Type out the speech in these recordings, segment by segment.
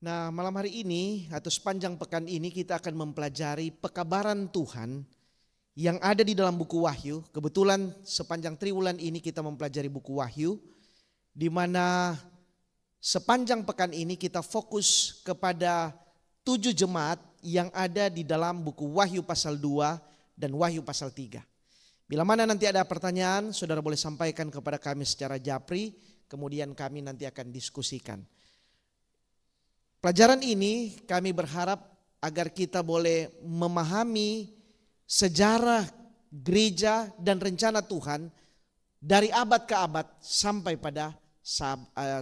Nah, malam hari ini atau sepanjang pekan ini kita akan mempelajari pekabaran Tuhan yang ada di dalam buku Wahyu. Kebetulan sepanjang triwulan ini kita mempelajari buku Wahyu, di mana sepanjang pekan ini kita fokus kepada 7 jemaat yang ada di dalam buku Wahyu pasal 2 dan Wahyu pasal 3. Bila mana nanti ada pertanyaan, saudara boleh sampaikan kepada kami secara japri, kemudian kami nanti akan diskusikan. Pelajaran ini kami berharap agar kita boleh memahami sejarah gereja dan rencana Tuhan dari abad ke abad sampai pada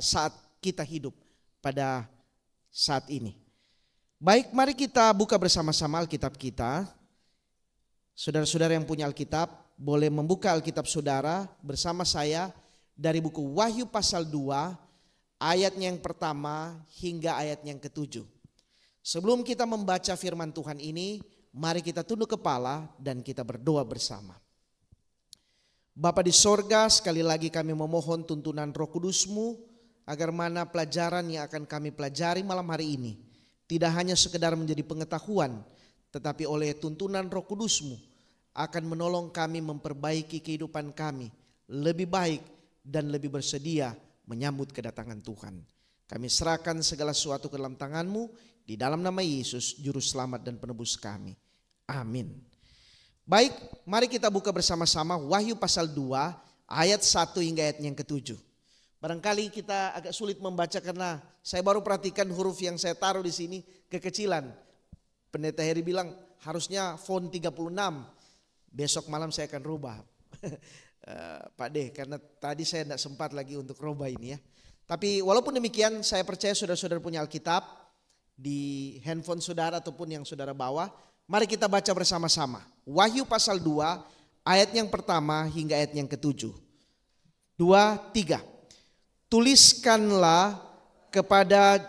saat kita hidup pada saat ini. Baik, mari kita buka bersama-sama Alkitab kita. Saudara-saudara yang punya Alkitab boleh membuka Alkitab saudara bersama saya dari buku Wahyu pasal 2 ayatnya yang pertama hingga ayatnya yang ke-7. Sebelum kita membaca firman Tuhan ini, mari kita tunduk kepala dan kita berdoa bersama. Bapa di sorga, sekali lagi kami memohon tuntunan Roh Kudus-Mu agar mana pelajaran yang akan kami pelajari malam hari ini tidak hanya sekedar menjadi pengetahuan, tetapi oleh tuntunan Roh Kudus-Mu akan menolong kami memperbaiki kehidupan kami lebih baik dan lebih bersedia menyambut kedatangan Tuhan. Kami serahkan segala sesuatu ke dalam tangan-Mu di dalam nama Yesus, Juru Selamat dan Penebus kami. Amin. Baik, mari kita buka bersama-sama Wahyu pasal 2 ayat 1 hingga ayat yang ke-7. Barangkali kita agak sulit membaca karena saya baru perhatikan huruf yang saya taruh di sini kekecilan. Pendeta Heri bilang harusnya font 36. Besok malam saya akan rubah. Pak D, karena tadi saya tidak sempat lagi untuk rubah ini ya. Tapi walaupun demikian saya percaya saudara-saudara punya Alkitab di handphone saudara ataupun yang saudara bawa. Mari kita baca bersama-sama. Wahyu pasal 2 ayat yang pertama hingga ayat yang ke-7. 2, 3. Tuliskanlah kepada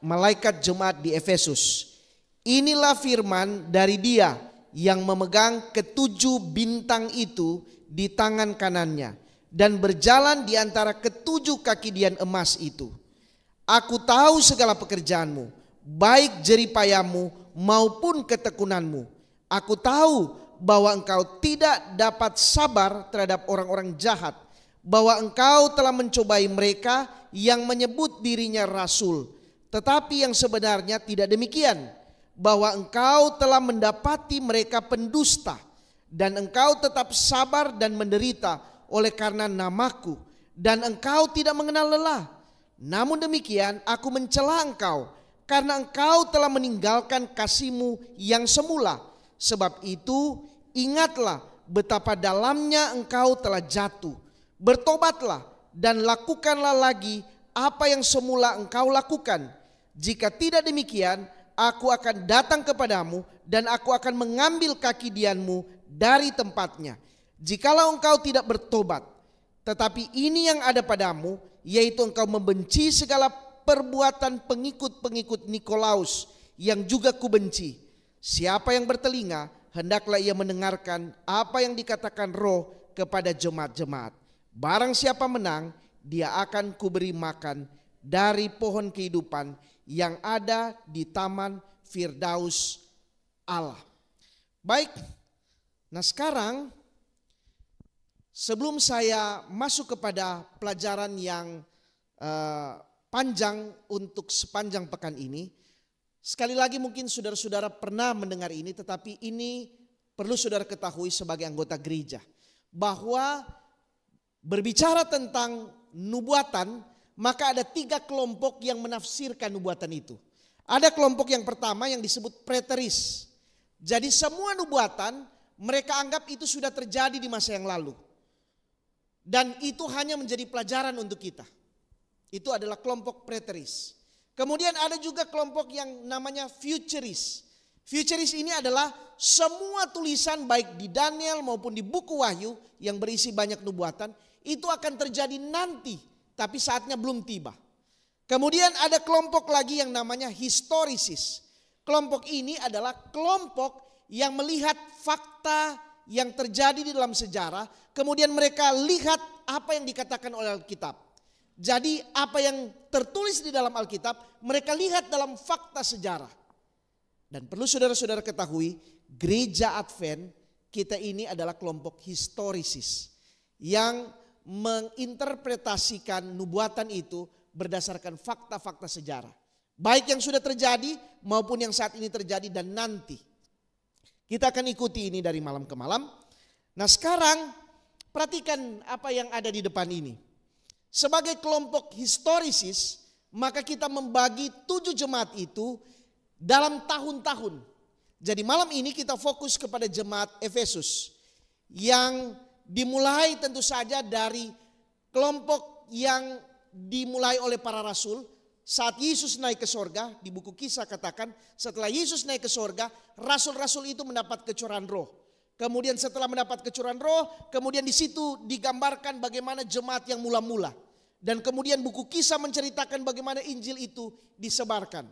malaikat jemaat di Efesus. Inilah firman dari Dia yang memegang ke-7 bintang itu di tangan kanannya dan berjalan di antara ke-7 kaki dian emas itu. Aku tahu segala pekerjaanmu, baik jeripayamu maupun ketekunanmu. Aku tahu bahwa engkau tidak dapat sabar terhadap orang-orang jahat, bahwa engkau telah mencobai mereka yang menyebut dirinya rasul, tetapi yang sebenarnya tidak demikian, bahwa engkau telah mendapati mereka pendusta, dan engkau tetap sabar dan menderita oleh karena namaku, dan engkau tidak mengenal lelah. Namun demikian aku mencela engkau karena engkau telah meninggalkan kasihmu yang semula. Sebab itu ingatlah betapa dalamnya engkau telah jatuh. Bertobatlah dan lakukanlah lagi apa yang semula engkau lakukan. Jika tidak demikian, aku akan datang kepadamu dan aku akan mengambil kaki dianmu dari tempatnya. Jikalau engkau tidak bertobat, tetapi ini yang ada padamu, yaitu engkau membenci segala perbuatan pengikut-pengikut Nikolaus yang juga kubenci. Siapa yang bertelinga, hendaklah ia mendengarkan apa yang dikatakan Roh kepada jemaat-jemaat. Barang siapa menang, dia akan kuberi makan dari pohon kehidupan yang ada di taman Firdaus Allah. Baik, nah sekarang sebelum saya masuk kepada pelajaran yang panjang untuk sepanjang pekan ini, sekali lagi mungkin saudara-saudara pernah mendengar ini, tetapi ini perlu saudara ketahui sebagai anggota gereja, bahwa berbicara tentang nubuatan, maka ada 3 kelompok yang menafsirkan nubuatan itu. Ada kelompok yang pertama yang disebut preteris. Jadi semua nubuatan mereka anggap itu sudah terjadi di masa yang lalu. Dan itu hanya menjadi pelajaran untuk kita. Itu adalah kelompok preteris. Kemudian ada juga kelompok yang namanya futurist. Futurist ini adalah semua tulisan baik di Daniel maupun di buku Wahyu yang berisi banyak nubuatan, itu akan terjadi nanti, tapi saatnya belum tiba. Kemudian ada kelompok lagi yang namanya historisis. Kelompok ini adalah kelompok yang melihat fakta yang terjadi di dalam sejarah, kemudian mereka lihat apa yang dikatakan oleh Alkitab. Jadi apa yang tertulis di dalam Alkitab mereka lihat dalam fakta sejarah. Dan perlu saudara-saudara ketahui, gereja Advent kita ini adalah kelompok historisis yang menginterpretasikan nubuatan itu berdasarkan fakta-fakta sejarah. Baik yang sudah terjadi maupun yang saat ini terjadi dan nanti. Kita akan ikuti ini dari malam ke malam. Nah sekarang perhatikan apa yang ada di depan ini. Sebagai kelompok historisis, maka kita membagi 7 jemaat itu dalam tahun-tahun. Jadi malam ini kita fokus kepada jemaat Efesus yang dimulai tentu saja dari kelompok yang dimulai oleh para rasul. Saat Yesus naik ke sorga, di buku Kisah katakan setelah Yesus naik ke sorga, rasul-rasul itu mendapat kecurahan roh. Kemudian setelah mendapat kecurahan roh, kemudian di situ digambarkan bagaimana jemaat yang mula-mula. Dan kemudian buku Kisah menceritakan bagaimana Injil itu disebarkan.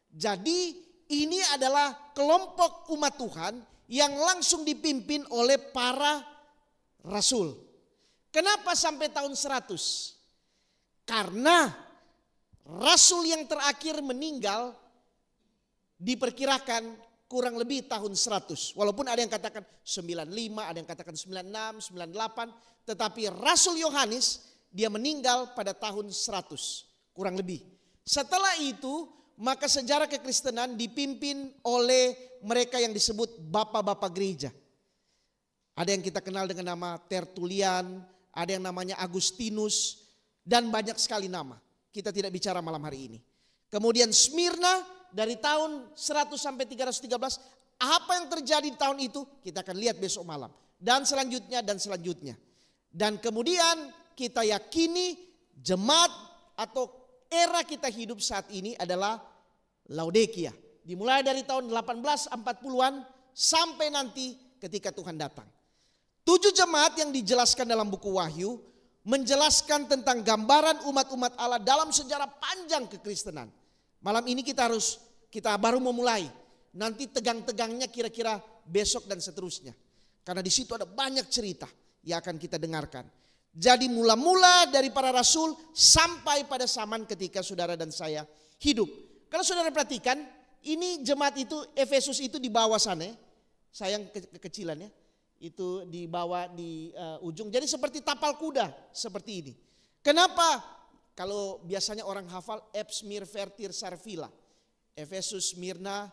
Jadi ini adalah kelompok umat Tuhan yang langsung dipimpin oleh para rasul. Kenapa sampai tahun 100? Karena rasul yang terakhir meninggal diperkirakan kurang lebih tahun 100. Walaupun ada yang katakan 95, ada yang katakan 96, 98. Tetapi Rasul Yohanes dia meninggal pada tahun 100 kurang lebih. Setelah itu maka sejarah kekristenan dipimpin oleh mereka yang disebut bapak-bapak gereja. Ada yang kita kenal dengan nama Tertulian, ada yang namanya Agustinus, dan banyak sekali nama. Kita tidak bicara malam hari ini. Kemudian Smyrna dari tahun 100 sampai 313. Apa yang terjadi di tahun itu kita akan lihat besok malam. Dan selanjutnya dan selanjutnya. Dan kemudian kita yakini jemaat atau era kita hidup saat ini adalah Laodikia. Dimulai dari tahun 1840-an sampai nanti ketika Tuhan datang. 7 jemaat yang dijelaskan dalam buku Wahyu menjelaskan tentang gambaran umat-umat Allah dalam sejarah panjang kekristenan. Malam ini kita baru memulai. Nanti tegang-tegangnya kira-kira besok dan seterusnya. Karena di situ ada banyak cerita yang akan kita dengarkan. Jadi mula-mula dari para rasul sampai pada zaman ketika saudara dan saya hidup. Kalau saudara perhatikan, ini jemaat itu Efesus itu di bawah sana. Sayang kekecilan ya. Itu dibawa di ujung. Jadi seperti tapal kuda seperti ini. Kenapa? Kalau biasanya orang hafal Epsmir, Vertir, Sarfila. Efesus, Smyrna,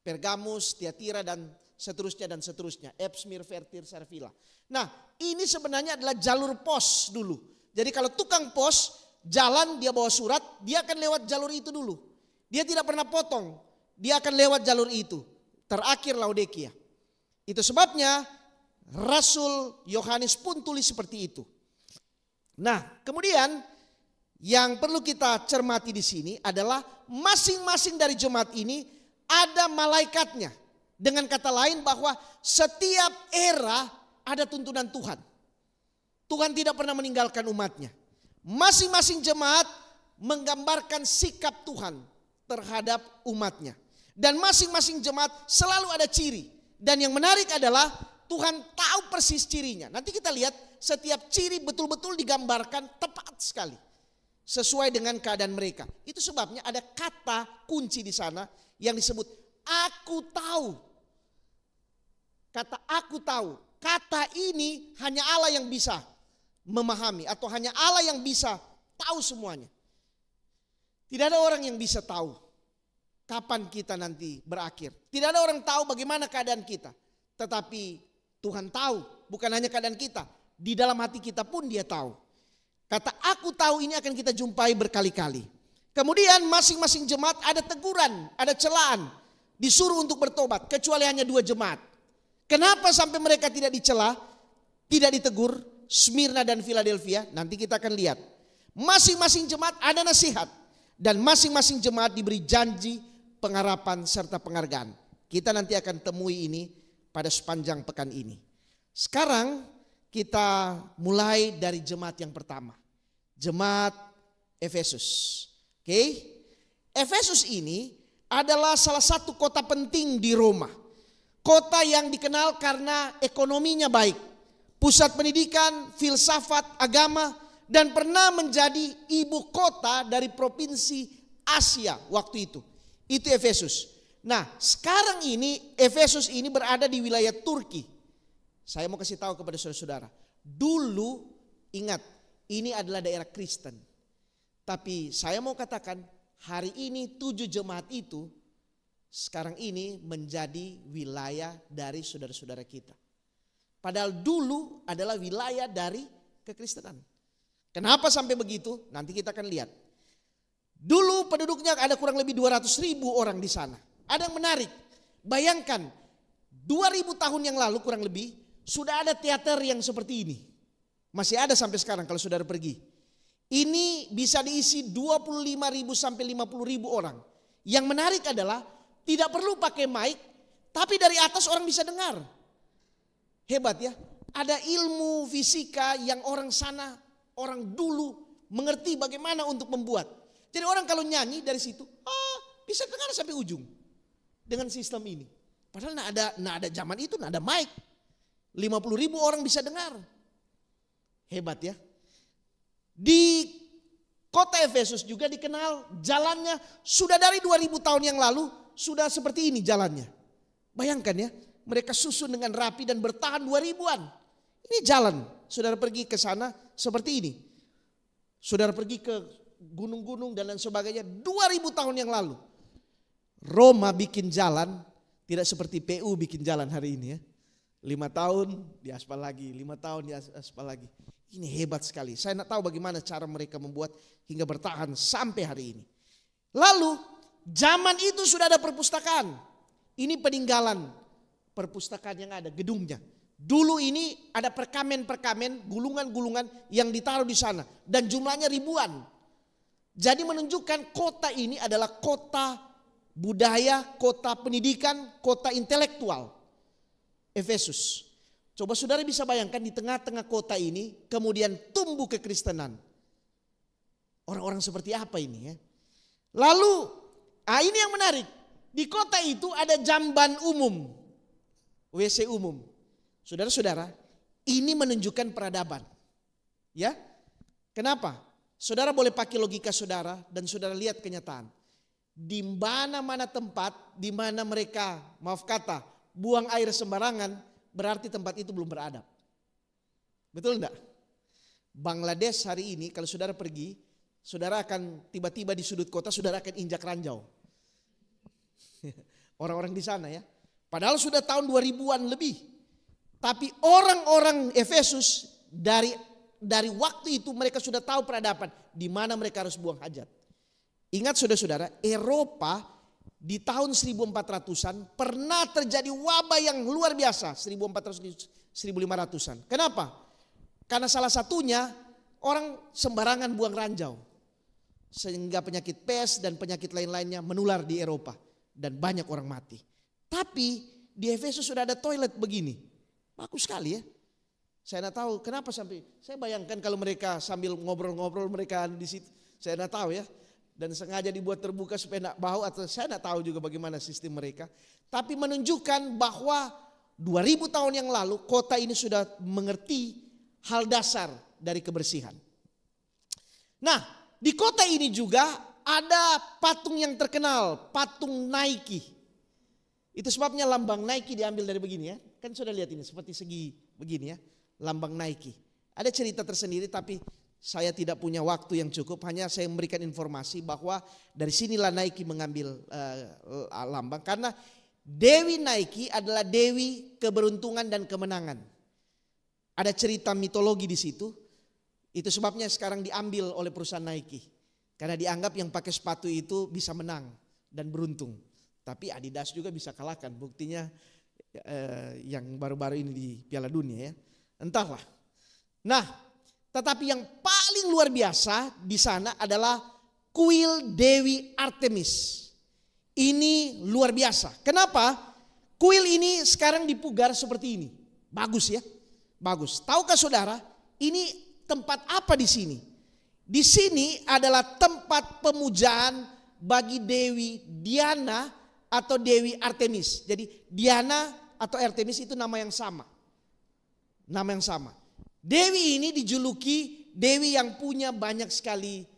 Pergamus, Tiatira dan seterusnya. Epsmir, Vertir, Sarfila. Nah ini sebenarnya adalah jalur pos dulu. Jadi kalau tukang pos jalan dia bawa surat, dia akan lewat jalur itu dulu. Dia tidak pernah potong, dia akan lewat jalur itu. Terakhir Laodikia. Itu sebabnya Rasul Yohanes pun tulis seperti itu. Nah, kemudian yang perlu kita cermati di sini adalah masing-masing dari jemaat ini ada malaikatnya. Dengan kata lain bahwa setiap era ada tuntunan Tuhan. Tuhan tidak pernah meninggalkan umatnya. Masing-masing jemaat menggambarkan sikap Tuhan terhadap umatnya. Dan masing-masing jemaat selalu ada ciri. Dan yang menarik adalah Tuhan tahu persis cirinya. Nanti kita lihat setiap ciri betul-betul digambarkan tepat sekali. Sesuai dengan keadaan mereka. Itu sebabnya ada kata kunci di sana yang disebut aku tahu. Kata aku tahu. Kata ini hanya Allah yang bisa memahami. Atau hanya Allah yang bisa tahu semuanya. Tidak ada orang yang bisa tahu kapan kita nanti berakhir. Tidak ada orang tahu bagaimana keadaan kita. Tetapi Tuhan tahu, bukan hanya keadaan kita. Di dalam hati kita pun dia tahu. Kata aku tahu ini akan kita jumpai berkali-kali. Kemudian masing-masing jemaat ada teguran, ada celaan. Disuruh untuk bertobat, kecuali hanya 2 jemaat. Kenapa sampai mereka tidak dicela, tidak ditegur? Smyrna dan Philadelphia, nanti kita akan lihat. Masing-masing jemaat ada nasihat. Dan masing-masing jemaat diberi janji, pengharapan serta penghargaan. Kita nanti akan temui ini pada sepanjang pekan ini. Sekarang kita mulai dari jemaat yang pertama. Jemaat Efesus. Oke. Efesus ini adalah salah satu kota penting di Roma. Kota yang dikenal karena ekonominya baik. Pusat pendidikan, filsafat, agama, dan pernah menjadi ibu kota dari provinsi Asia waktu itu. Itu Efesus. Nah, sekarang ini Efesus ini berada di wilayah Turki. Saya mau kasih tahu kepada saudara-saudara. Dulu ingat, ini adalah daerah Kristen. Tapi saya mau katakan hari ini 7 jemaat itu sekarang ini menjadi wilayah dari saudara-saudara kita. Padahal dulu adalah wilayah dari kekristenan. Kenapa sampai begitu? Nanti kita akan lihat. Dulu penduduknya ada kurang lebih 200.000 orang di sana. Ada yang menarik. Bayangkan 2000 tahun yang lalu kurang lebih sudah ada teater yang seperti ini. Masih ada sampai sekarang kalau saudara pergi. Ini bisa diisi 25.000 sampai 50.000 orang. Yang menarik adalah tidak perlu pakai mic, tapi dari atas orang bisa dengar. Hebat ya. Ada ilmu fisika yang orang sana, orang dulu mengerti bagaimana untuk membuat. Jadi orang kalau nyanyi dari situ, bisa dengar sampai ujung dengan sistem ini. Padahal nggak ada zaman itu, nggak ada mic. 50.000 orang bisa dengar. Hebat ya. Di kota Efesus juga dikenal jalannya sudah dari 2000 tahun yang lalu sudah seperti ini jalannya. Bayangkan ya, mereka susun dengan rapi dan bertahan 2000-an. Ini jalan, saudara pergi ke sana seperti ini. Saudara pergi ke gunung-gunung dan lain sebagainya 2000 tahun yang lalu. Roma bikin jalan tidak seperti PU bikin jalan hari ini ya. 5 tahun diaspal lagi, 5 tahun diaspal lagi. Ini hebat sekali. Saya tidak tahu bagaimana cara mereka membuat hingga bertahan sampai hari ini. Lalu zaman itu sudah ada perpustakaan. Ini peninggalan perpustakaan yang ada, gedungnya. Dulu ini ada perkamen-perkamen, gulungan-gulungan yang ditaruh di sana. Dan jumlahnya ribuan. Jadi menunjukkan kota ini adalah kota budaya, kota pendidikan, kota intelektual. Efesus. Coba saudara bisa bayangkan di tengah-tengah kota ini kemudian tumbuh kekristenan. Orang-orang seperti apa ini ya? Lalu, ini yang menarik. Di kota itu ada jamban umum. WC umum. Saudara-saudara, ini menunjukkan peradaban. Ya? Kenapa? Saudara boleh pakai logika saudara dan saudara lihat kenyataan. Di mana-mana tempat di mana mereka, maaf kata, buang air sembarangan, berarti tempat itu belum beradab. Betul enggak? Bangladesh hari ini kalau saudara pergi, saudara akan tiba-tiba di sudut kota, saudara akan injak ranjau. Orang-orang di sana ya. Padahal sudah tahun 2000-an lebih. Tapi orang-orang Efesus dari waktu itu mereka sudah tahu peradaban di mana mereka harus buang hajat. Ingat saudara-saudara, Eropa di tahun 1400-an pernah terjadi wabah yang luar biasa, 1400-1500-an. Kenapa? Karena salah satunya orang sembarangan buang ranjau. Sehingga penyakit pes dan penyakit lain-lainnya menular di Eropa dan banyak orang mati. Tapi di Efesus sudah ada toilet begini. Bagus sekali ya. Saya tidak tahu kenapa sampai, saya bayangkan kalau mereka sambil ngobrol-ngobrol mereka di situ. Saya tidak tahu ya. Dan sengaja dibuat terbuka supaya tidak bau atau saya tidak tahu juga bagaimana sistem mereka. Tapi menunjukkan bahwa 2000 tahun yang lalu kota ini sudah mengerti hal dasar dari kebersihan. Nah, di kota ini juga ada patung yang terkenal, patung Nike. Itu sebabnya lambang Nike diambil dari begini ya. Kan sudah lihat ini seperti segi begini ya, lambang Nike. Ada cerita tersendiri tapi saya tidak punya waktu yang cukup, hanya saya memberikan informasi bahwa dari sinilah Nike mengambil lambang. Karena Dewi Nike adalah Dewi keberuntungan dan kemenangan. Ada cerita mitologi di situ, itu sebabnya sekarang diambil oleh perusahaan Nike. Karena dianggap yang pakai sepatu itu bisa menang dan beruntung. Tapi Adidas juga bisa kalahkan, buktinya yang baru-baru ini di Piala Dunia ya. Entahlah. Nah, tetapi yang paling luar biasa di sana adalah kuil Dewi Artemis. Ini luar biasa. Kenapa? Kuil ini sekarang dipugar seperti ini. Bagus ya. Bagus. Tahukah saudara, ini tempat apa di sini? Di sini adalah tempat pemujaan bagi Dewi Diana atau Dewi Artemis. Jadi Diana atau Artemis itu nama yang sama. Nama yang sama. Dewi ini dijuluki dewi yang punya banyak sekali,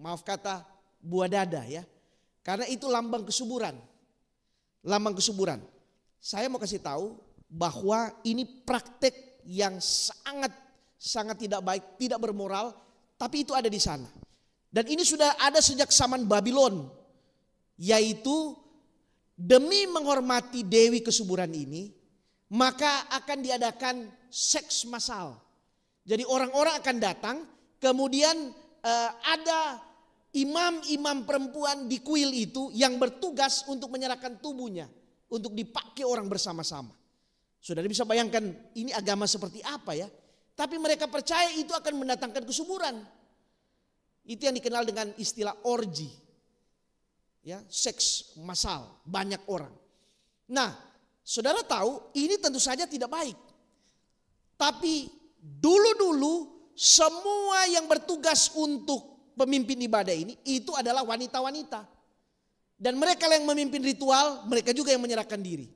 maaf kata, buah dada ya. Karena itu lambang kesuburan. Lambang kesuburan. Saya mau kasih tahu bahwa ini praktek yang sangat tidak baik, tidak bermoral, tapi itu ada di sana. Dan ini sudah ada sejak zaman Babylon, yaitu demi menghormati dewi kesuburan ini, maka akan diadakan seks massal. Jadi orang-orang akan datang, kemudian ada imam-imam perempuan di kuil itu yang bertugas untuk menyerahkan tubuhnya untuk dipakai orang bersama-sama. Saudara bisa bayangkan ini agama seperti apa ya? Tapi mereka percaya itu akan mendatangkan kesuburan. Itu yang dikenal dengan istilah orgi. Ya, seks massal, banyak orang. Nah, saudara tahu ini tentu saja tidak baik. Tapi dulu-dulu semua yang bertugas untuk pemimpin ibadah ini itu adalah wanita-wanita. Dan mereka yang memimpin ritual, mereka juga yang menyerahkan diri.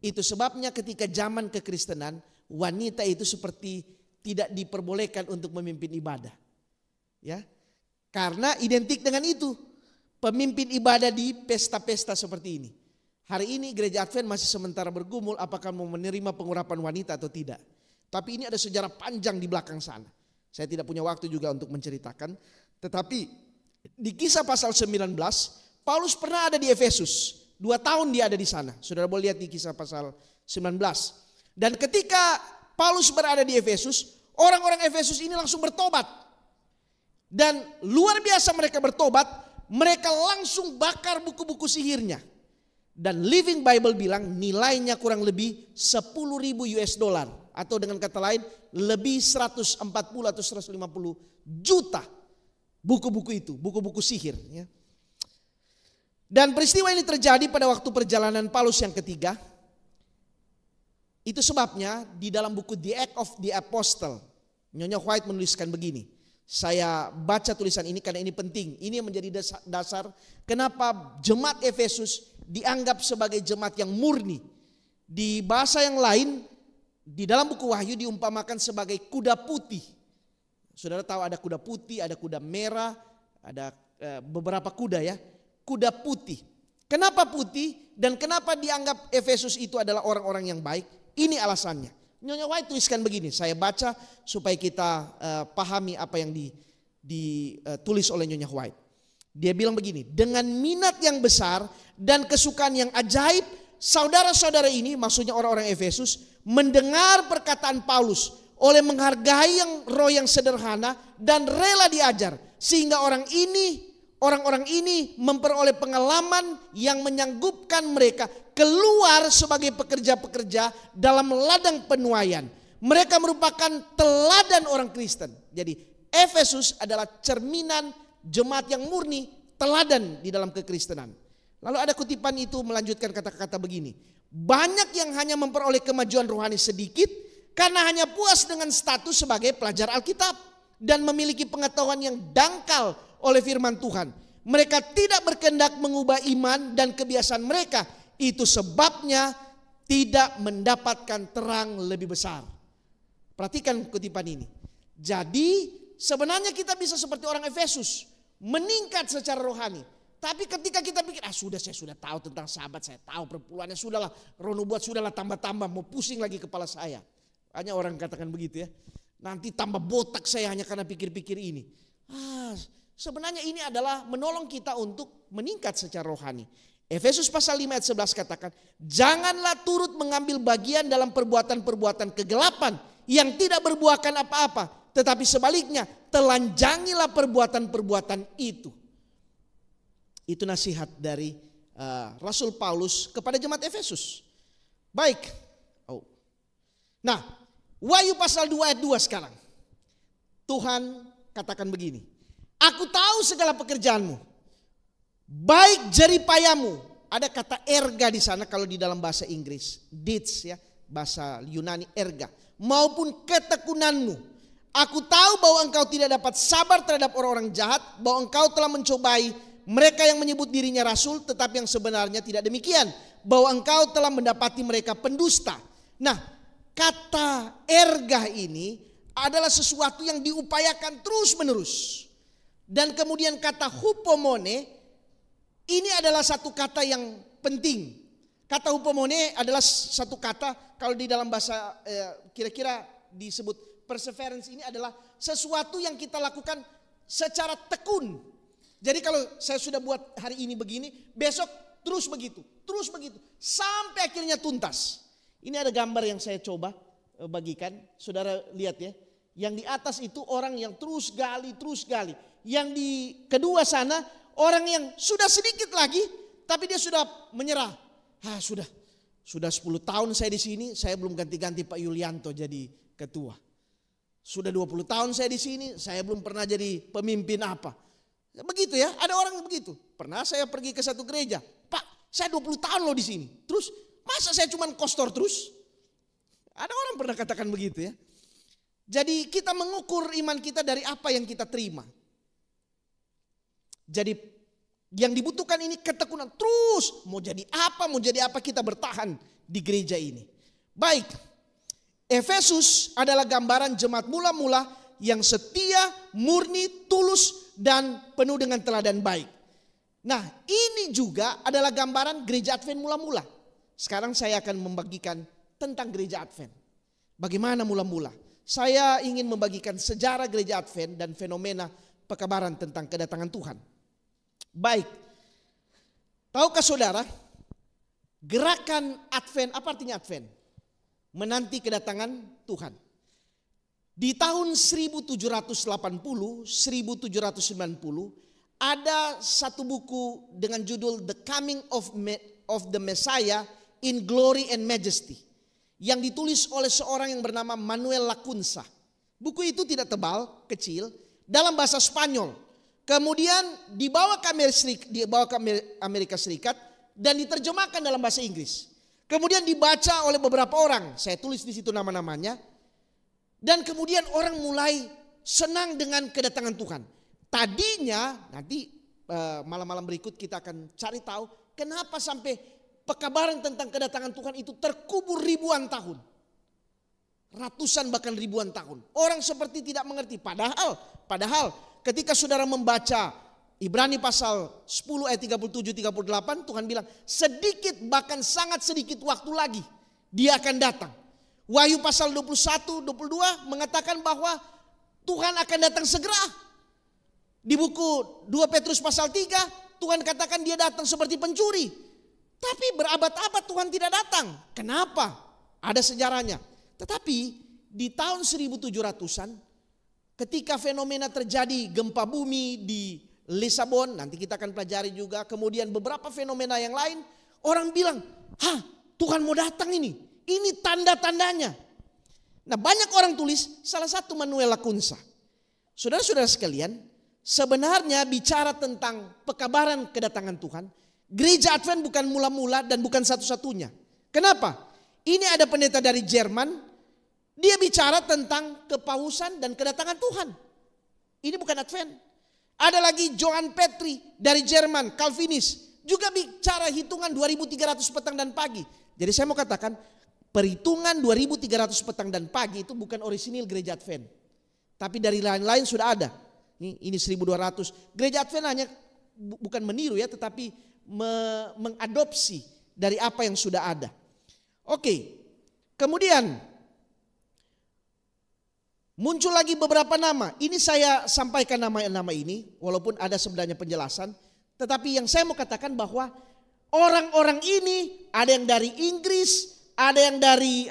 Itu sebabnya ketika zaman kekristenan, wanita itu seperti tidak diperbolehkan untuk memimpin ibadah. Ya. Karena identik dengan itu. Pemimpin ibadah di pesta-pesta seperti ini. Hari ini gereja Advent masih sementara bergumul apakah mau menerima pengurapan wanita atau tidak. Tapi ini ada sejarah panjang di belakang sana. Saya tidak punya waktu juga untuk menceritakan. Tetapi di Kisah pasal 19, Paulus pernah ada di Efesus. 2 tahun dia ada di sana. Saudara boleh lihat di Kisah pasal 19. Dan ketika Paulus berada di Efesus, orang-orang Efesus ini langsung bertobat. Dan luar biasa mereka bertobat, mereka langsung bakar buku-buku sihirnya. Dan Living Bible bilang nilainya kurang lebih 10.000 US dollar. Atau dengan kata lain lebih 140 atau 150 juta buku-buku itu, buku-buku sihir. Ya. Dan peristiwa ini terjadi pada waktu perjalanan Paulus yang ketiga. Itu sebabnya di dalam buku The Act of the Apostle, Nyonya White menuliskan begini. Saya baca tulisan ini karena ini penting. Ini yang menjadi dasar kenapa jemaat Efesus dianggap sebagai jemaat yang murni. Di bahasa yang lain, di dalam buku Wahyu diumpamakan sebagai kuda putih. Saudara tahu ada kuda putih, ada kuda merah, ada beberapa kuda ya. Kuda putih. Kenapa putih dan kenapa dianggap Efesus itu adalah orang-orang yang baik? Ini alasannya. Nyonya White tuliskan begini, saya baca supaya kita pahami apa yang ditulis oleh Nyonya White. Dia bilang begini, dengan minat yang besar dan kesukaan yang ajaib, saudara-saudara ini, maksudnya orang-orang Efesus, mendengar perkataan Paulus oleh menghargai roh yang sederhana dan rela diajar. Sehingga orang-orang ini memperoleh pengalaman yang menyanggupkan mereka keluar sebagai pekerja-pekerja dalam ladang penuaian. Mereka merupakan teladan orang Kristen. Jadi Efesus adalah cerminan jemaat yang murni, teladan di dalam kekristenan. Lalu ada kutipan itu melanjutkan kata-kata begini. Banyak yang hanya memperoleh kemajuan rohani sedikit karena hanya puas dengan status sebagai pelajar Alkitab dan memiliki pengetahuan yang dangkal oleh firman Tuhan. Mereka tidak berkehendak mengubah iman dan kebiasaan mereka. Itu sebabnya tidak mendapatkan terang lebih besar. Perhatikan kutipan ini. Jadi sebenarnya kita bisa seperti orang Efesus, meningkat secara rohani. Tapi ketika kita pikir, saya sudah tahu tentang sahabat, saya tahu perpuluhannya, sudahlah, roh nubuat sudahlah, tambah-tambah, mau pusing lagi kepala saya. Hanya orang katakan begitu ya. Nanti tambah botak saya hanya karena pikir-pikir ini. Sebenarnya ini adalah menolong kita untuk meningkat secara rohani. Efesus pasal 5 ayat 11 katakan, janganlah turut mengambil bagian dalam perbuatan-perbuatan kegelapan yang tidak berbuahkan apa-apa, tetapi sebaliknya telanjangilah perbuatan-perbuatan itu. Itu nasihat dari Rasul Paulus kepada jemaat Efesus. Baik. Nah, Wahyu pasal 2 ayat 2 sekarang. Tuhan katakan begini. Aku tahu segala pekerjaanmu, baik jeripayamu. Ada kata erga di sana kalau di dalam bahasa Inggris, deeds ya, bahasa Yunani erga, maupun ketekunanmu. Aku tahu bahwa engkau tidak dapat sabar terhadap orang-orang jahat, bahwa engkau telah mencobai mereka yang menyebut dirinya rasul, tetapi yang sebenarnya tidak demikian, bahwa engkau telah mendapati mereka pendusta. Nah, kata erga ini adalah sesuatu yang diupayakan terus-menerus. Dan kemudian kata hupomone ini adalah satu kata yang penting. Kata hupomone adalah satu kata kalau di dalam bahasa kira-kira disebut perseverance, ini adalah sesuatu yang kita lakukan secara tekun. Jadi kalau saya sudah buat hari ini begini, besok terus begitu sampai akhirnya tuntas. Ini ada gambar yang saya coba bagikan, saudara lihat ya. Yang di atas itu orang yang terus gali. Yang di kedua sana orang yang sudah sedikit lagi tapi dia sudah menyerah. Sudah 10 tahun saya di sini, saya belum ganti-ganti Pak Yulianto jadi ketua. Sudah 20 tahun saya di sini, saya belum pernah jadi pemimpin apa. Begitu ya, ada orang begitu. Pernah saya pergi ke satu gereja, Pak, saya 20 tahun loh di sini. Terus masa saya cuman kostor terus? Ada orang pernah katakan begitu ya. Jadi kita mengukur iman kita dari apa yang kita terima. Jadi yang dibutuhkan ini ketekunan terus. Mau jadi apa kita bertahan di gereja ini. Baik, Efesus adalah gambaran jemaat mula-mula yang setia, murni, tulus, dan penuh dengan teladan baik. Nah, ini juga adalah gambaran gereja Advent mula-mula. Sekarang saya akan membagikan tentang gereja Advent. Bagaimana mula-mula? Saya ingin membagikan sejarah gereja Advent dan fenomena pekabaran tentang kedatangan Tuhan. Baik, tahukah saudara, gerakan Advent, apa artinya Advent? Menanti kedatangan Tuhan. Di tahun 1780, 1790 ada satu buku dengan judul The Coming of the Messiah in Glory and Majesty yang ditulis oleh seorang yang bernama Manuel Lacunza. Buku itu tidak tebal, kecil, dalam bahasa Spanyol. Kemudian dibawa ke Amerika Serikat dan diterjemahkan dalam bahasa Inggris. Kemudian dibaca oleh beberapa orang. Saya tulis di situ nama-namanya. Dan kemudian orang mulai senang dengan kedatangan Tuhan. Tadinya nanti malam-malam berikut kita akan cari tahu kenapa sampai pekabaran tentang kedatangan Tuhan itu terkubur ribuan tahun. Ratusan bahkan ribuan tahun. Orang seperti tidak mengerti. Padahal ketika saudara membaca Ibrani pasal 10 ayat 37-38, Tuhan bilang sedikit bahkan sangat sedikit waktu lagi dia akan datang. Wahyu pasal 21-22 mengatakan bahwa Tuhan akan datang segera. Di buku 2 Petrus pasal 3 Tuhan katakan dia datang seperti pencuri. Tapi berabad-abad Tuhan tidak datang. Kenapa? Ada sejarahnya. Tetapi di tahun 1700-an ketika fenomena terjadi gempa bumi di Lisabon, nanti kita akan pelajari juga, kemudian beberapa fenomena yang lain, orang bilang, Tuhan mau datang ini tanda-tandanya. Nah, banyak orang tulis, salah satu Manuel Lacunza. Saudara-saudara sekalian, sebenarnya bicara tentang pekabaran kedatangan Tuhan, gereja Advent bukan mula-mula dan bukan satu-satunya. Kenapa? Ini ada pendeta dari Jerman, dia bicara tentang kepausan dan kedatangan Tuhan. Ini bukan Advent. Ada lagi Johann Petri dari Jerman, Calvinis, juga bicara hitungan 2300 petang dan pagi. Jadi saya mau katakan, perhitungan 2300 petang dan pagi itu bukan orisinil gereja Advent. Tapi dari lain-lain sudah ada. Ini 1200. Gereja Advent hanya bukan meniru ya, tetapi mengadopsi dari apa yang sudah ada. Oke, kemudian muncul lagi beberapa nama. Ini saya sampaikan nama-nama ini, walaupun ada sebenarnya penjelasan. Tetapi yang saya mau katakan bahwa orang-orang ini ada yang dari Inggris, ada yang dari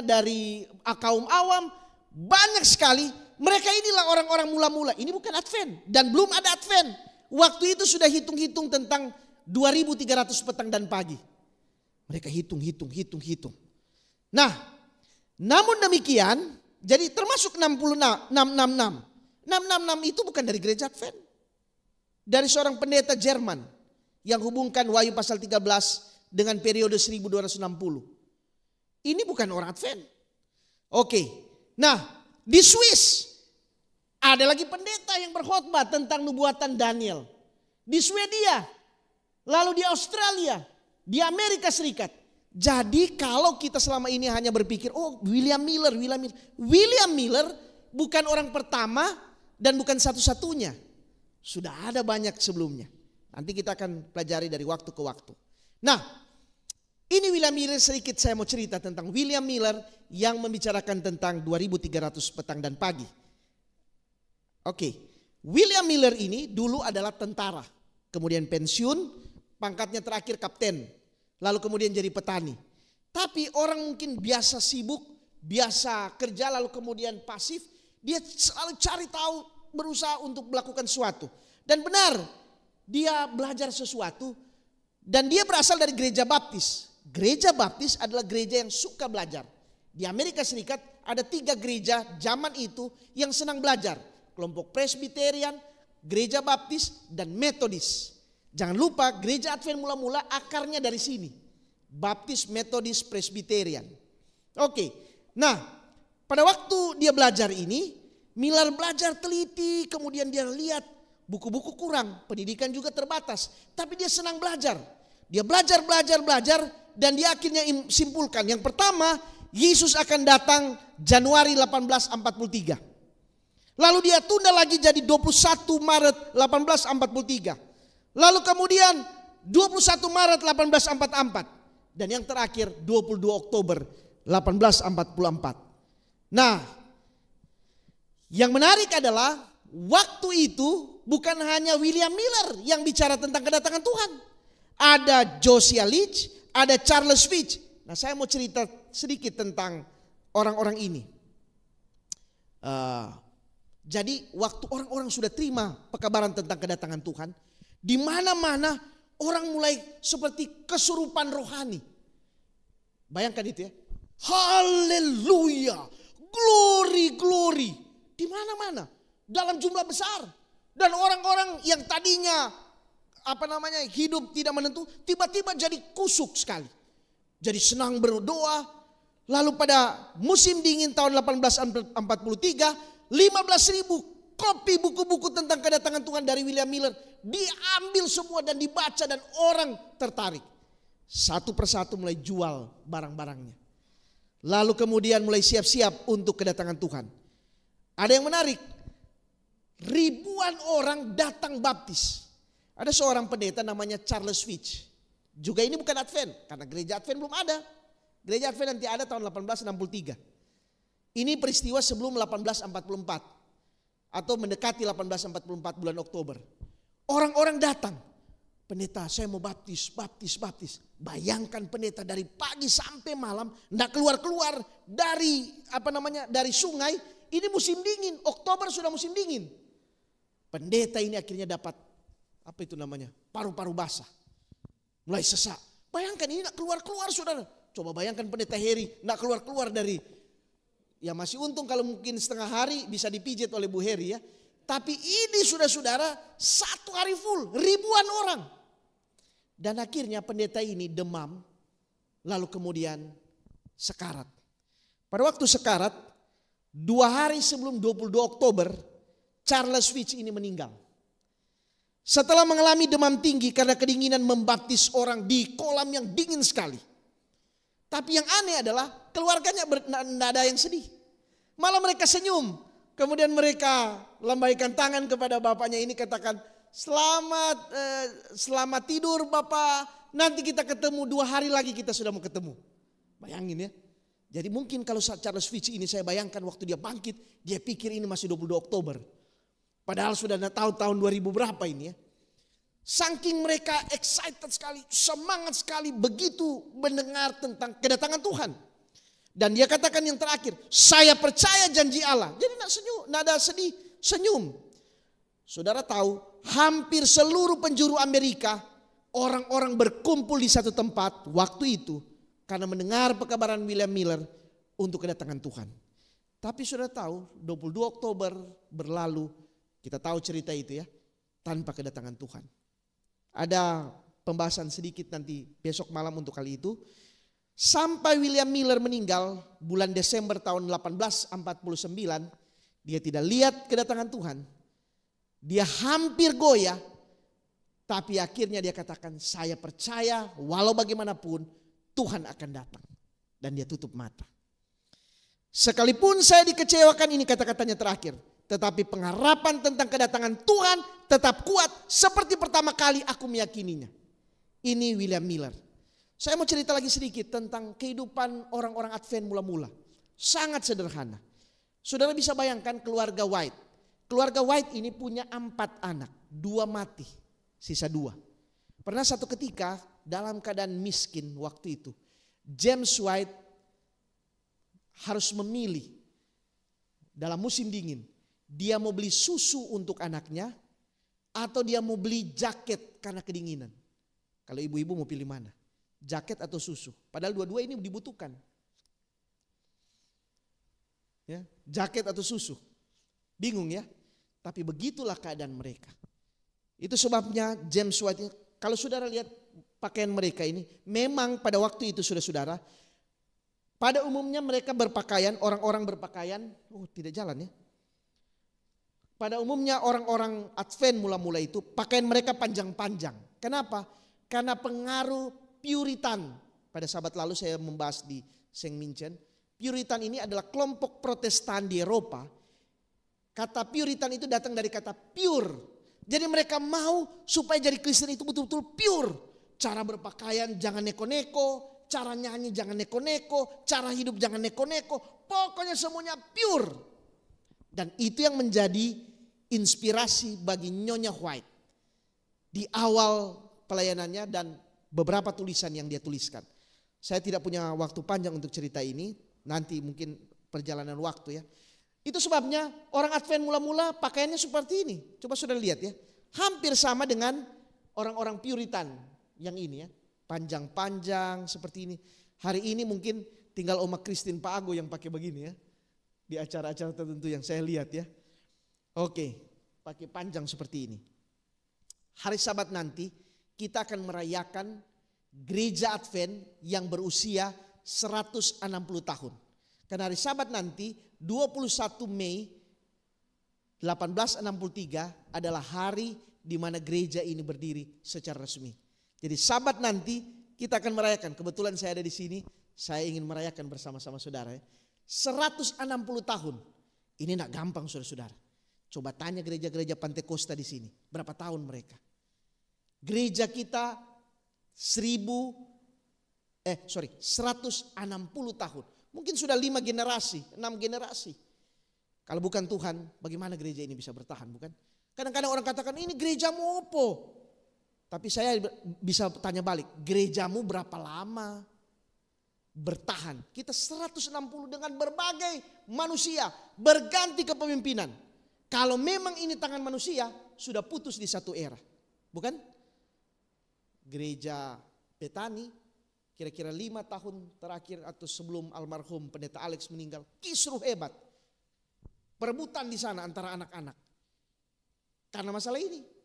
dari kaum awam, banyak sekali. Mereka inilah orang-orang mula-mula. Ini bukan Advent dan belum ada Advent. Waktu itu sudah hitung-hitung tentang 2300 petang dan pagi. Mereka hitung. Nah, namun demikian, jadi termasuk 666. 666 itu bukan dari gereja Advent. Dari seorang pendeta Jerman yang hubungkan Wahyu pasal 13 dengan periode 1260. Ini bukan orang Advent. Oke. Nah, di Swiss ada lagi pendeta yang berkhotbah tentang nubuatan Daniel. Di Swedia, lalu di Australia, di Amerika Serikat, Jadi kalau kita selama ini hanya berpikir, oh William Miller bukan orang pertama dan bukan satu-satunya. Sudah ada banyak sebelumnya. Nanti kita akan pelajari dari waktu ke waktu. Nah, ini William Miller, sedikit saya mau cerita tentang William Miller yang membicarakan tentang 2300 petang dan pagi. Oke, William Miller ini dulu adalah tentara. Kemudian pensiun, pangkatnya terakhir kapten. Lalu kemudian jadi petani. Tapi orang mungkin biasa sibuk, biasa kerja lalu kemudian pasif. Dia selalu cari tahu, berusaha untuk melakukan sesuatu. Dan benar, dia belajar sesuatu. Dan dia berasal dari gereja baptis. Gereja baptis adalah gereja yang suka belajar. Di Amerika Serikat ada 3 gereja zaman itu yang senang belajar. Kelompok Presbyterian, gereja baptis, dan Metodis. Jangan lupa gereja Advent mula-mula akarnya dari sini. Baptis, Metodis, Presbyterian. Oke, nah pada waktu dia belajar ini, Miller belajar teliti, kemudian dia lihat buku-buku kurang, pendidikan juga terbatas. Tapi dia senang belajar. Dia belajar, dan dia akhirnya simpulkan. Yang pertama, Yesus akan datang Januari 1843. Lalu dia tunda lagi jadi 21 Maret 1843. Lalu kemudian 21 Maret 1844. Dan yang terakhir 22 Oktober 1844. Nah, yang menarik adalah waktu itu bukan hanya William Miller yang bicara tentang kedatangan Tuhan. Ada Josiah Litch, ada Charles Fitch. Nah, saya mau cerita sedikit tentang orang-orang ini. Jadi waktu orang-orang sudah terima pekabaran tentang kedatangan Tuhan, di mana-mana orang mulai seperti kesurupan rohani. Bayangkan itu ya. Haleluya, glory. Di mana-mana, dalam jumlah besar. Dan orang-orang yang tadinya hidup tidak menentu, tiba-tiba jadi kusuk sekali. Jadi senang berdoa. Lalu pada musim dingin tahun 1843, 15.000 kopi buku-buku tentang kedatangan Tuhan dari William Miller diambil semua dan dibaca, dan orang tertarik. Satu persatu mulai jual barang-barangnya. Lalu kemudian mulai siap-siap untuk kedatangan Tuhan. Ada yang menarik, ribuan orang datang baptis. Ada seorang pendeta namanya Charles Fitch. Juga ini bukan Advent, karena gereja Advent belum ada. Gereja Advent nanti ada tahun 1863. Ini peristiwa sebelum 1844. Atau mendekati 1844 bulan Oktober. Orang-orang datang. Pendeta, saya mau baptis. Bayangkan pendeta dari pagi sampai malam enggak keluar-keluar dari dari sungai. Ini musim dingin, Oktober sudah musim dingin. Pendeta ini akhirnya dapat paru-paru basah. Mulai sesak. Bayangkan ini enggak keluar-keluar, Saudara. Coba bayangkan pendeta Heri enggak keluar-keluar dari, ya masih untung kalau mungkin setengah hari bisa dipijit oleh Bu Heri ya. Tapi ini saudara 1 hari full, ribuan orang. Dan akhirnya pendeta ini demam, lalu kemudian sekarat. Pada waktu sekarat, 2 hari sebelum 22 Oktober, Charles Fitch ini meninggal. Setelah mengalami demam tinggi karena kedinginan membaptis orang di kolam yang dingin sekali. Tapi yang aneh adalah keluarganya tidak ada yang sedih. Malah mereka senyum. Kemudian mereka lambaikan tangan kepada bapaknya ini, katakan, selamat tidur Bapak. Nanti kita ketemu 2 hari lagi, kita sudah mau ketemu. Bayangin ya. Jadi mungkin kalau Charles Fitch ini saya bayangkan waktu dia bangkit, dia pikir ini masih 22 Oktober. Padahal sudah tahun 2000 berapa ini ya. Saking mereka excited sekali, semangat sekali begitu mendengar tentang kedatangan Tuhan. Dan dia katakan yang terakhir, saya percaya janji Allah. Jadi tidak ada sedih, senyum. Saudara tahu, hampir seluruh penjuru Amerika, orang-orang berkumpul di satu tempat waktu itu karena mendengar pekabaran William Miller untuk kedatangan Tuhan. Tapi saudara tahu, 22 Oktober berlalu, kita tahu cerita itu ya, tanpa kedatangan Tuhan. Ada pembahasan sedikit nanti besok malam untuk kali itu. Sampai William Miller meninggal bulan Desember tahun 1849, dia tidak lihat kedatangan Tuhan. Dia hampir goyah, tapi akhirnya dia katakan, saya percaya walau bagaimanapun Tuhan akan datang. Dan dia tutup mata. Sekalipun saya dikecewakan, ini kata-katanya terakhir, tetapi pengharapan tentang kedatangan Tuhan tetap kuat seperti pertama kali aku meyakininya. Ini William Miller. Saya mau cerita lagi sedikit tentang kehidupan orang-orang Advent mula-mula. Sangat sederhana. Saudara bisa bayangkan keluarga White. Keluarga White ini punya 4 anak. 2 mati, sisa 2. Pernah satu ketika dalam keadaan miskin waktu itu, James White harus memilih dalam musim dingin. Dia mau beli susu untuk anaknya atau dia mau beli jaket karena kedinginan. Kalau ibu-ibu mau pilih mana? Jaket atau susu? Padahal dua-dua ini dibutuhkan. Ya, jaket atau susu? Bingung ya? Tapi begitulah keadaan mereka. Itu sebabnya James White, kalau saudara lihat pakaian mereka ini, memang pada waktu itu saudara-saudara, pada umumnya mereka berpakaian, orang-orang berpakaian, tidak jalan ya. Pada umumnya orang-orang Advent mula-mula itu pakaian mereka panjang-panjang. Kenapa? Karena pengaruh Puritan. Pada sahabat lalu saya membahas di Saint Vincent. Puritan ini adalah kelompok Protestan di Eropa. Kata Puritan itu datang dari kata pure. Jadi mereka mau supaya jadi Kristen itu betul-betul pure. Cara berpakaian jangan neko-neko. Cara nyanyi jangan neko-neko, cara hidup jangan neko-neko, pokoknya semuanya pure. Dan itu yang menjadi inspirasi bagi Nyonya White di awal pelayanannya dan beberapa tulisan yang dia tuliskan. Saya tidak punya waktu panjang untuk cerita ini, nanti mungkin perjalanan waktu ya. Itu sebabnya orang Advent mula-mula pakaiannya seperti ini. Coba saudara lihat ya, hampir sama dengan orang-orang Puritan yang ini ya. Panjang-panjang seperti ini. Hari ini mungkin tinggal Oma Christine Pak Ago yang pakai begini ya. Di acara-acara tertentu yang saya lihat ya. Oke, pakai panjang seperti ini. Hari Sabat nanti kita akan merayakan gereja Advent yang berusia 160 tahun. Karena hari Sabat nanti 21 Mei 1863 adalah hari di mana gereja ini berdiri secara resmi. Jadi Sabat nanti kita akan merayakan. Kebetulan saya ada di sini. Saya ingin merayakan bersama-sama saudara. 160 tahun. Ini tidak gampang saudara-saudara. Coba tanya gereja-gereja Pantekosta di sini. Berapa tahun mereka? Gereja kita 160 tahun. Mungkin sudah 5 generasi, 6 generasi. Kalau bukan Tuhan, bagaimana gereja ini bisa bertahan, bukan? Kadang-kadang orang katakan ini gerejamu apa? Tapi saya bisa tanya balik, gerejamu berapa lama bertahan? Kita 160 dengan berbagai manusia berganti kepemimpinan. Kalau memang ini tangan manusia, sudah putus di satu era. Bukan? Gereja Betani kira-kira 5 tahun terakhir atau sebelum almarhum Pendeta Alex meninggal, kisruh hebat. Perebutan di sana antara anak-anak. Karena masalah ini.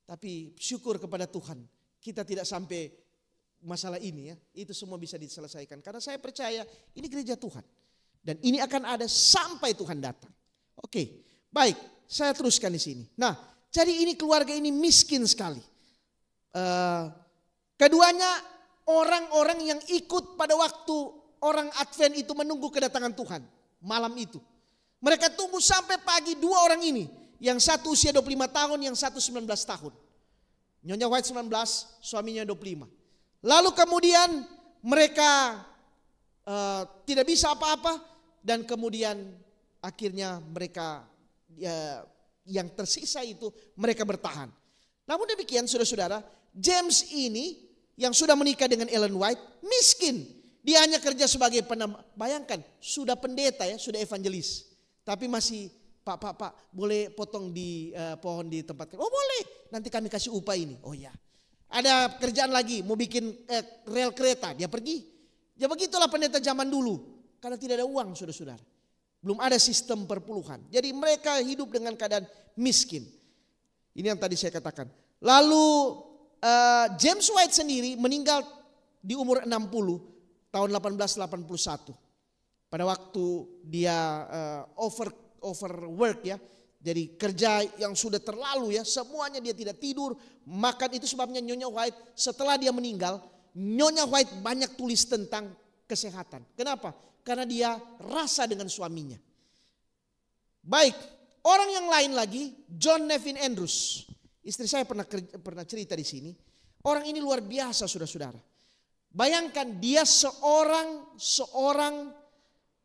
Tapi syukur kepada Tuhan, kita tidak sampai masalah ini ya. Itu semua bisa diselesaikan. Karena saya percaya ini gereja Tuhan. Dan ini akan ada sampai Tuhan datang. Oke, baik, saya teruskan di sini. Nah, jadi ini keluarga ini miskin sekali. Keduanya orang-orang yang ikut pada waktu orang Advent itu menunggu kedatangan Tuhan. Malam itu. Mereka tunggu sampai pagi 2 orang ini. Yang satu usia 25 tahun, yang satu 19 tahun. Nyonya White 19, suaminya 25. Lalu kemudian mereka tidak bisa apa-apa. Dan kemudian akhirnya mereka yang tersisa itu mereka bertahan. Namun demikian saudara-saudara, James ini yang sudah menikah dengan Ellen White miskin. Dia hanya kerja sebagai bayangkan sudah pendeta ya, sudah evangelis. Tapi masih Pak, boleh potong di pohon di tempat kami? Oh boleh, nanti kami kasih upah ini. Oh ya, ada kerjaan lagi, mau bikin rel kereta, dia pergi. Ya begitulah pendeta zaman dulu, karena tidak ada uang saudara-saudara. Belum ada sistem perpuluhan. Jadi mereka hidup dengan keadaan miskin. Ini yang tadi saya katakan. Lalu James White sendiri meninggal di umur 60 tahun 1881. Pada waktu dia overwork ya. Jadi kerja yang sudah terlalu ya, semuanya dia tidak tidur, makan. Itu sebabnya Nyonya White setelah dia meninggal, Nyonya White banyak tulis tentang kesehatan. Kenapa? Karena dia rasa dengan suaminya. Baik, orang yang lain lagi, John Nevin Andrews. Istri saya pernah cerita di sini. Orang ini luar biasa, saudara-saudara. Bayangkan dia seorang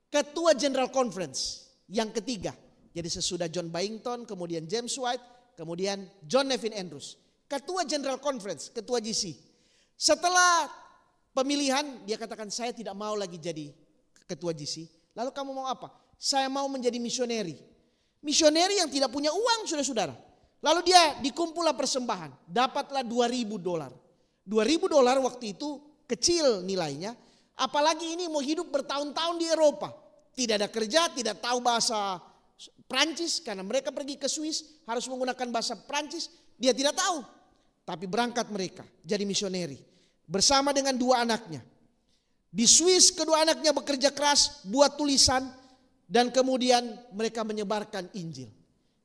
ketua General Conference yang ketiga. Jadi sesudah John Byington, kemudian James White, kemudian John Nevin Andrews. Ketua General Conference, ketua GC. Setelah pemilihan dia katakan, saya tidak mau lagi jadi ketua GC. Lalu kamu mau apa? Saya mau menjadi misioneri. Misioneri yang tidak punya uang, saudara-saudara. Lalu dia dikumpullah persembahan, dapatlah $2.000. $2.000 waktu itu kecil nilainya, apalagi ini mau hidup bertahun-tahun di Eropa. Tidak ada kerja, tidak tahu bahasa Prancis karena mereka pergi ke Swiss harus menggunakan bahasa Prancis, dia tidak tahu. Tapi berangkat mereka jadi misioneri bersama dengan 2 anaknya. Di Swiss kedua anaknya bekerja keras buat tulisan dan kemudian mereka menyebarkan Injil.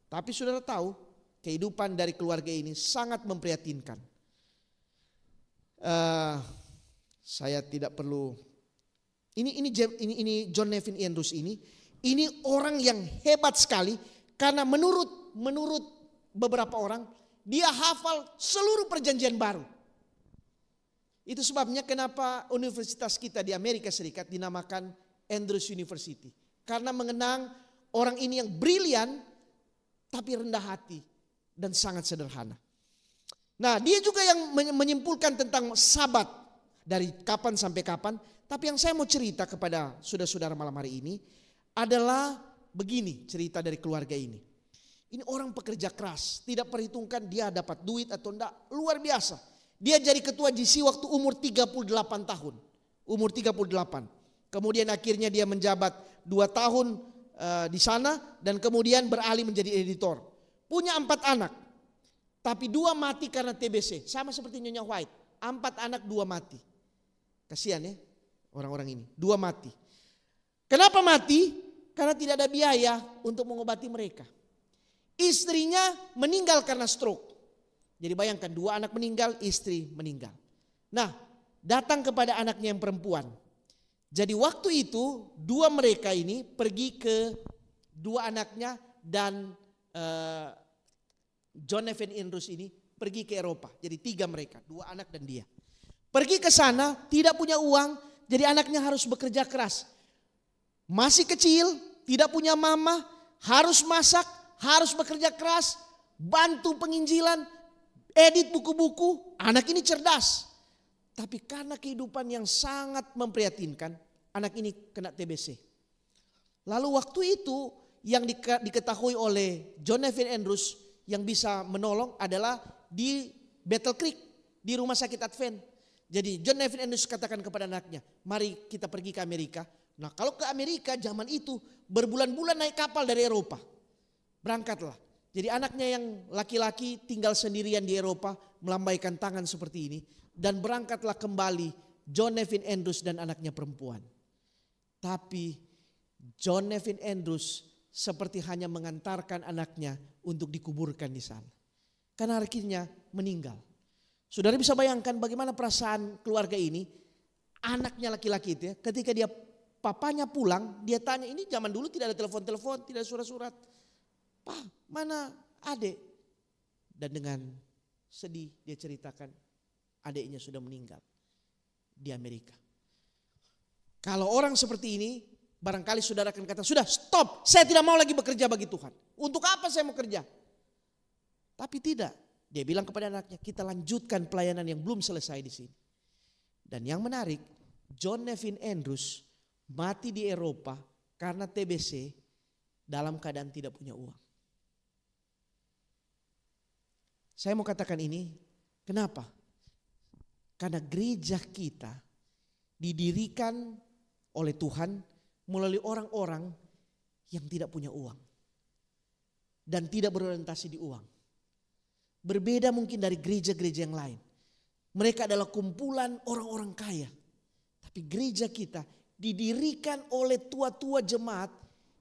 Tapi saudara tahu, kehidupan dari keluarga ini sangat memprihatinkan. Saya tidak perlu. Ini John Nevin Andrews ini orang yang hebat sekali karena menurut beberapa orang dia hafal seluruh perjanjian baru. Itu sebabnya kenapa universitas kita di Amerika Serikat dinamakan Andrews University. Karena mengenang orang ini yang brilian tapi rendah hati dan sangat sederhana. Nah, dia juga yang menyimpulkan tentang Sabat dari kapan sampai kapan. Tapi yang saya mau cerita kepada saudara-saudara malam hari ini adalah begini cerita dari keluarga ini. Ini orang pekerja keras, tidak perhitungkan dia dapat duit atau enggak, luar biasa. Dia jadi ketua GC waktu umur 38 tahun. Umur 38. Kemudian akhirnya dia menjabat 2 tahun di sana dan kemudian beralih menjadi editor. Punya 4 anak, tapi 2 mati karena TBC. Sama seperti Nyonya White, 4 anak 2 mati. Kasihan ya orang-orang ini, 2 mati. Kenapa mati? Karena tidak ada biaya untuk mengobati mereka. Istrinya meninggal karena stroke. Jadi bayangkan 2 anak meninggal, istri meninggal. Nah, datang kepada anaknya yang perempuan. Jadi waktu itu 2 mereka ini pergi ke 2 anaknya dan John Nevin Andrews ini pergi ke Eropa. Jadi 3 mereka, 2 anak dan dia. Pergi ke sana tidak punya uang, jadi anaknya harus bekerja keras. Masih kecil, tidak punya mama, harus masak, harus bekerja keras, bantu penginjilan, edit buku-buku. Anak ini cerdas. Tapi karena kehidupan yang sangat memprihatinkan, anak ini kena TBC. Lalu waktu itu yang diketahui oleh John Nevin Andrews yang bisa menolong adalah di Battle Creek, di rumah sakit Advent. Jadi John Nevin Andrews katakan kepada anaknya, mari kita pergi ke Amerika. Nah kalau ke Amerika zaman itu berbulan-bulan naik kapal dari Eropa. Berangkatlah. Jadi anaknya yang laki-laki tinggal sendirian di Eropa melambaikan tangan seperti ini. Dan berangkatlah kembali John Nevin Andrews dan anaknya perempuan. Tapi John Nevin Andrews seperti hanya mengantarkan anaknya untuk dikuburkan di sana. Karena akhirnya meninggal. Saudara bisa bayangkan bagaimana perasaan keluarga ini. Anaknya laki-laki itu ya, ketika dia papanya pulang, dia tanya, ini zaman dulu tidak ada telepon-telepon, tidak ada surat-surat. Pak, mana adik? Dan dengan sedih dia ceritakan, adiknya sudah meninggal di Amerika. Kalau orang seperti ini, barangkali saudara akan kata, sudah stop, saya tidak mau lagi bekerja bagi Tuhan. Untuk apa saya mau kerja? Tapi tidak, dia bilang kepada anaknya, kita lanjutkan pelayanan yang belum selesai di sini. Dan yang menarik, John Nevin Andrews mati di Eropa karena TBC dalam keadaan tidak punya uang. Saya mau katakan ini, kenapa? Karena gereja kita didirikan oleh Tuhan melalui orang-orang yang tidak punya uang dan tidak berorientasi di uang. Berbeda mungkin dari gereja-gereja yang lain. Mereka adalah kumpulan orang-orang kaya. Tapi gereja kita didirikan oleh tua-tua jemaat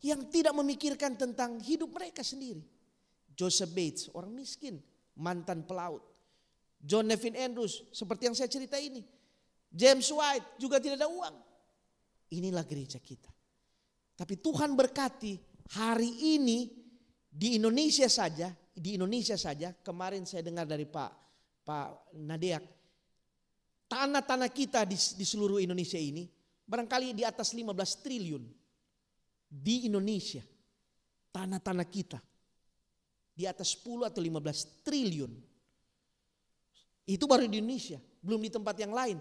yang tidak memikirkan tentang hidup mereka sendiri. Joseph Bates, orang miskin, mantan pelaut. John Nevin Andrews, seperti yang saya cerita ini. James White juga tidak ada uang. Inilah gereja kita. Tapi Tuhan berkati hari ini di Indonesia saja, kemarin saya dengar dari Pak Nadeak, tanah-tanah kita di seluruh Indonesia ini barangkali di atas 15 triliun di Indonesia. Tanah-tanah kita di atas 10 atau 15 triliun. Itu baru di Indonesia, belum di tempat yang lain.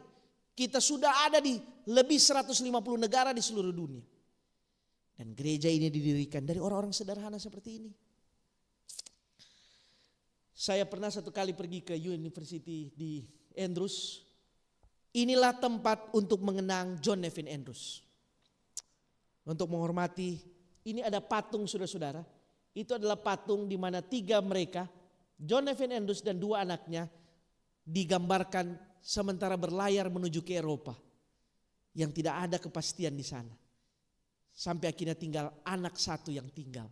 Kita sudah ada di lebih 150 negara di seluruh dunia. Dan gereja ini didirikan dari orang-orang sederhana seperti ini. Saya pernah satu kali pergi ke University di Andrews. Inilah tempat untuk mengenang John Nevin Andrews. Untuk menghormati, ini ada patung saudara-saudara. Itu adalah patung di mana 3 mereka, John Nevin Andrews dan 2 anaknya, digambarkan sementara berlayar menuju ke Eropa. Yang tidak ada kepastian di sana. Sampai akhirnya tinggal anak 1 yang tinggal.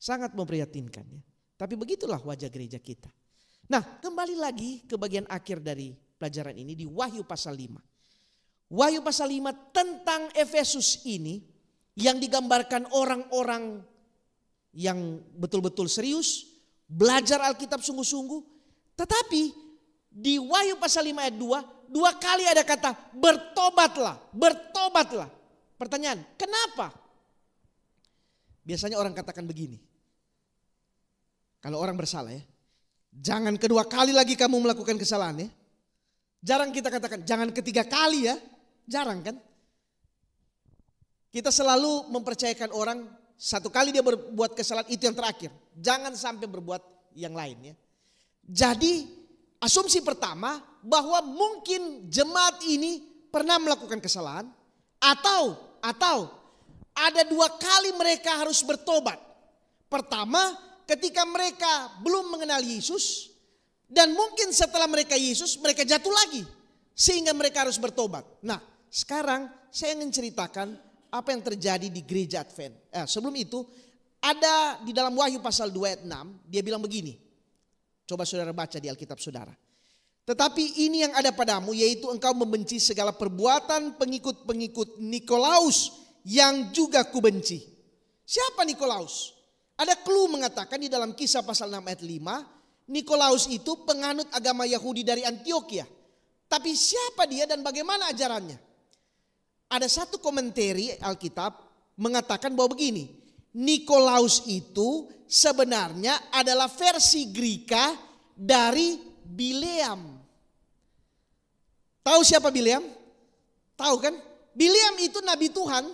Sangat memprihatinkan ya. Tapi begitulah wajah gereja kita. Nah, kembali lagi ke bagian akhir dari pelajaran ini di Wahyu pasal 5. Wahyu pasal 5 tentang Efesus ini yang digambarkan orang-orang yang betul-betul serius, belajar Alkitab sungguh-sungguh. Tetapi di Wahyu pasal 5 ayat 2, 2 kali ada kata bertobatlah, bertobatlah. Pertanyaan, kenapa? Biasanya orang katakan begini. Kalau orang bersalah ya, jangan kedua kali lagi kamu melakukan kesalahan ya. Jarang kita katakan, jangan ketiga kali ya. Jarang kan? Kita selalu mempercayakan orang, satu kali dia berbuat kesalahan itu yang terakhir. Jangan sampai berbuat yang lain ya. Jadi asumsi pertama bahwa mungkin jemaat ini pernah melakukan kesalahan. Atau ada 2 kali mereka harus bertobat. Pertama, ketika mereka belum mengenal Yesus, dan mungkin setelah mereka Yesus, mereka jatuh lagi. Sehingga mereka harus bertobat. Nah, sekarang saya ingin ceritakan apa yang terjadi di gereja Advent. Sebelum itu, ada di dalam Wahyu pasal 2 ayat 6, dia bilang begini. Coba saudara baca di Alkitab saudara. Tetapi ini yang ada padamu, yaitu engkau membenci segala perbuatan pengikut-pengikut Nikolaus yang juga kubenci. Siapa Nikolaus? Ada clue mengatakan di dalam Kisah pasal 6 ayat 5, Nikolaus itu penganut agama Yahudi dari Antioquia. Tapi siapa dia dan bagaimana ajarannya? Ada satu komentari Alkitab mengatakan bahwa begini, Nikolaus itu sebenarnya adalah versi Greka dari Bileam. Tahu siapa Bileam? Tahu kan? Bileam itu nabi Tuhan,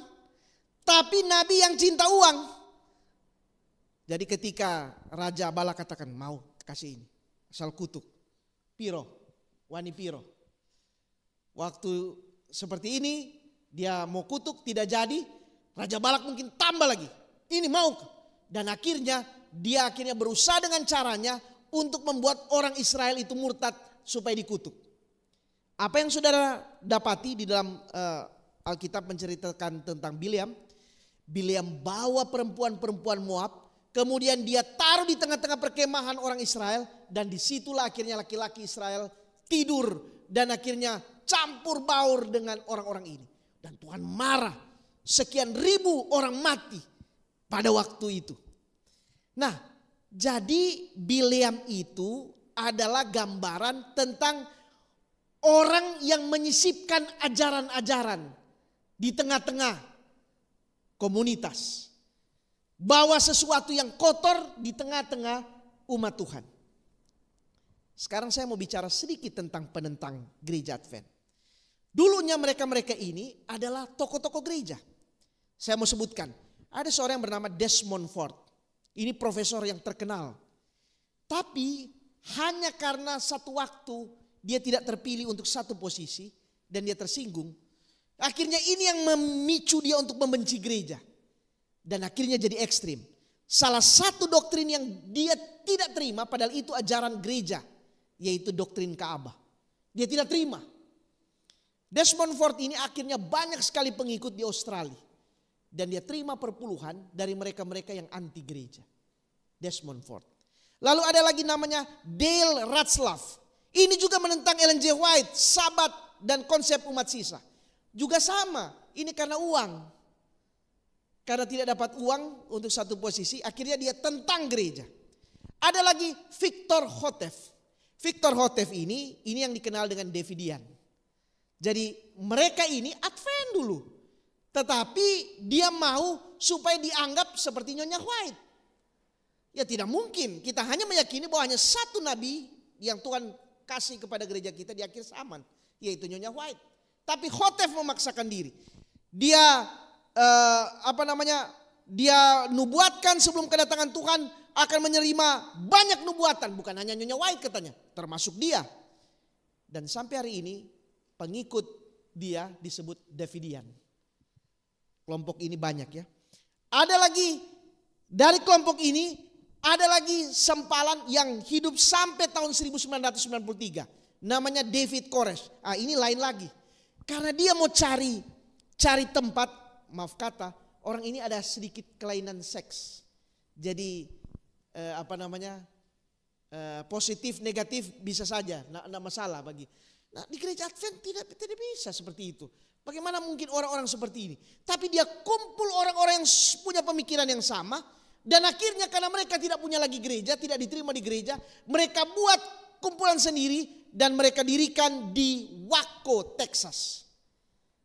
tapi nabi yang cinta uang. Jadi ketika Raja Balak katakan mau kasih ini, asal kutuk, Piro, wani Piro. Waktu seperti ini dia mau kutuk tidak jadi, Raja Balak mungkin tambah lagi, ini mau. Dan akhirnya dia berusaha dengan caranya untuk membuat orang Israel itu murtad supaya dikutuk. Apa yang saudara dapati di dalam Alkitab menceritakan tentang Bileam. Bileam bawa perempuan-perempuan Moab. Kemudian dia taruh di tengah-tengah perkemahan orang Israel. Dan disitulah akhirnya laki-laki Israel tidur. Dan akhirnya campur baur dengan orang-orang ini. Dan Tuhan marah. Sekian ribu orang mati pada waktu itu. Nah, jadi Bileam itu adalah gambaran tentang orang yang menyisipkan ajaran-ajaran di tengah-tengah komunitas. Bawa sesuatu yang kotor di tengah-tengah umat Tuhan. Sekarang saya mau bicara sedikit tentang penentang gereja Advent. Dulunya mereka-mereka ini adalah tokoh-tokoh gereja. Saya mau sebutkan. Ada seorang yang bernama Desmond Ford. Ini profesor yang terkenal. Tapi hanya karena satu waktu dia tidak terpilih untuk satu posisi dan dia tersinggung. Akhirnya ini yang memicu dia untuk membenci gereja. Dan akhirnya jadi ekstrim. Salah satu doktrin yang dia tidak terima padahal itu ajaran gereja. Yaitu doktrin Ka'bah. Dia tidak terima. Desmond Ford ini akhirnya banyak sekali pengikut di Australia. Dan dia terima perpuluhan dari mereka-mereka yang anti gereja. Desmond Ford. Lalu ada lagi namanya Dale Ratzlaff. Ini juga menentang Ellen G. White, sahabat dan konsep umat sisa. Juga sama, ini karena uang. Karena tidak dapat uang untuk satu posisi, akhirnya dia tentang gereja. Ada lagi Victor Houteff. Victor Houteff ini yang dikenal dengan Davidian. Jadi mereka ini Advent dulu. Tetapi dia mau supaya dianggap seperti Nyonya White. Ya tidak mungkin, kita hanya meyakini bahwa hanya satu nabi yang Tuhan kasih kepada gereja kita di akhir zaman, yaitu Nyonya White. Tapi Houteff memaksakan diri. Dia dia nubuatkan sebelum kedatangan Tuhan akan menerima banyak nubuatan, bukan hanya Nyonya White katanya, termasuk dia. Dan sampai hari ini pengikut dia disebut Davidian. Kelompok ini banyak ya. Ada lagi dari kelompok ini, ada lagi sempalan yang hidup sampai tahun 1993. Namanya David Koresh. Ini lain lagi. Karena dia mau cari tempat, maaf kata, orang ini ada sedikit kelainan seks. Jadi positif negatif bisa saja, tidak masalah bagi. Nah, di gereja Advent tidak bisa seperti itu. Bagaimana mungkin orang-orang seperti ini? Tapi dia kumpul orang-orang yang punya pemikiran yang sama. Dan akhirnya karena mereka tidak punya lagi gereja, tidak diterima di gereja, mereka buat kumpulan sendiri dan mereka dirikan di Waco, Texas.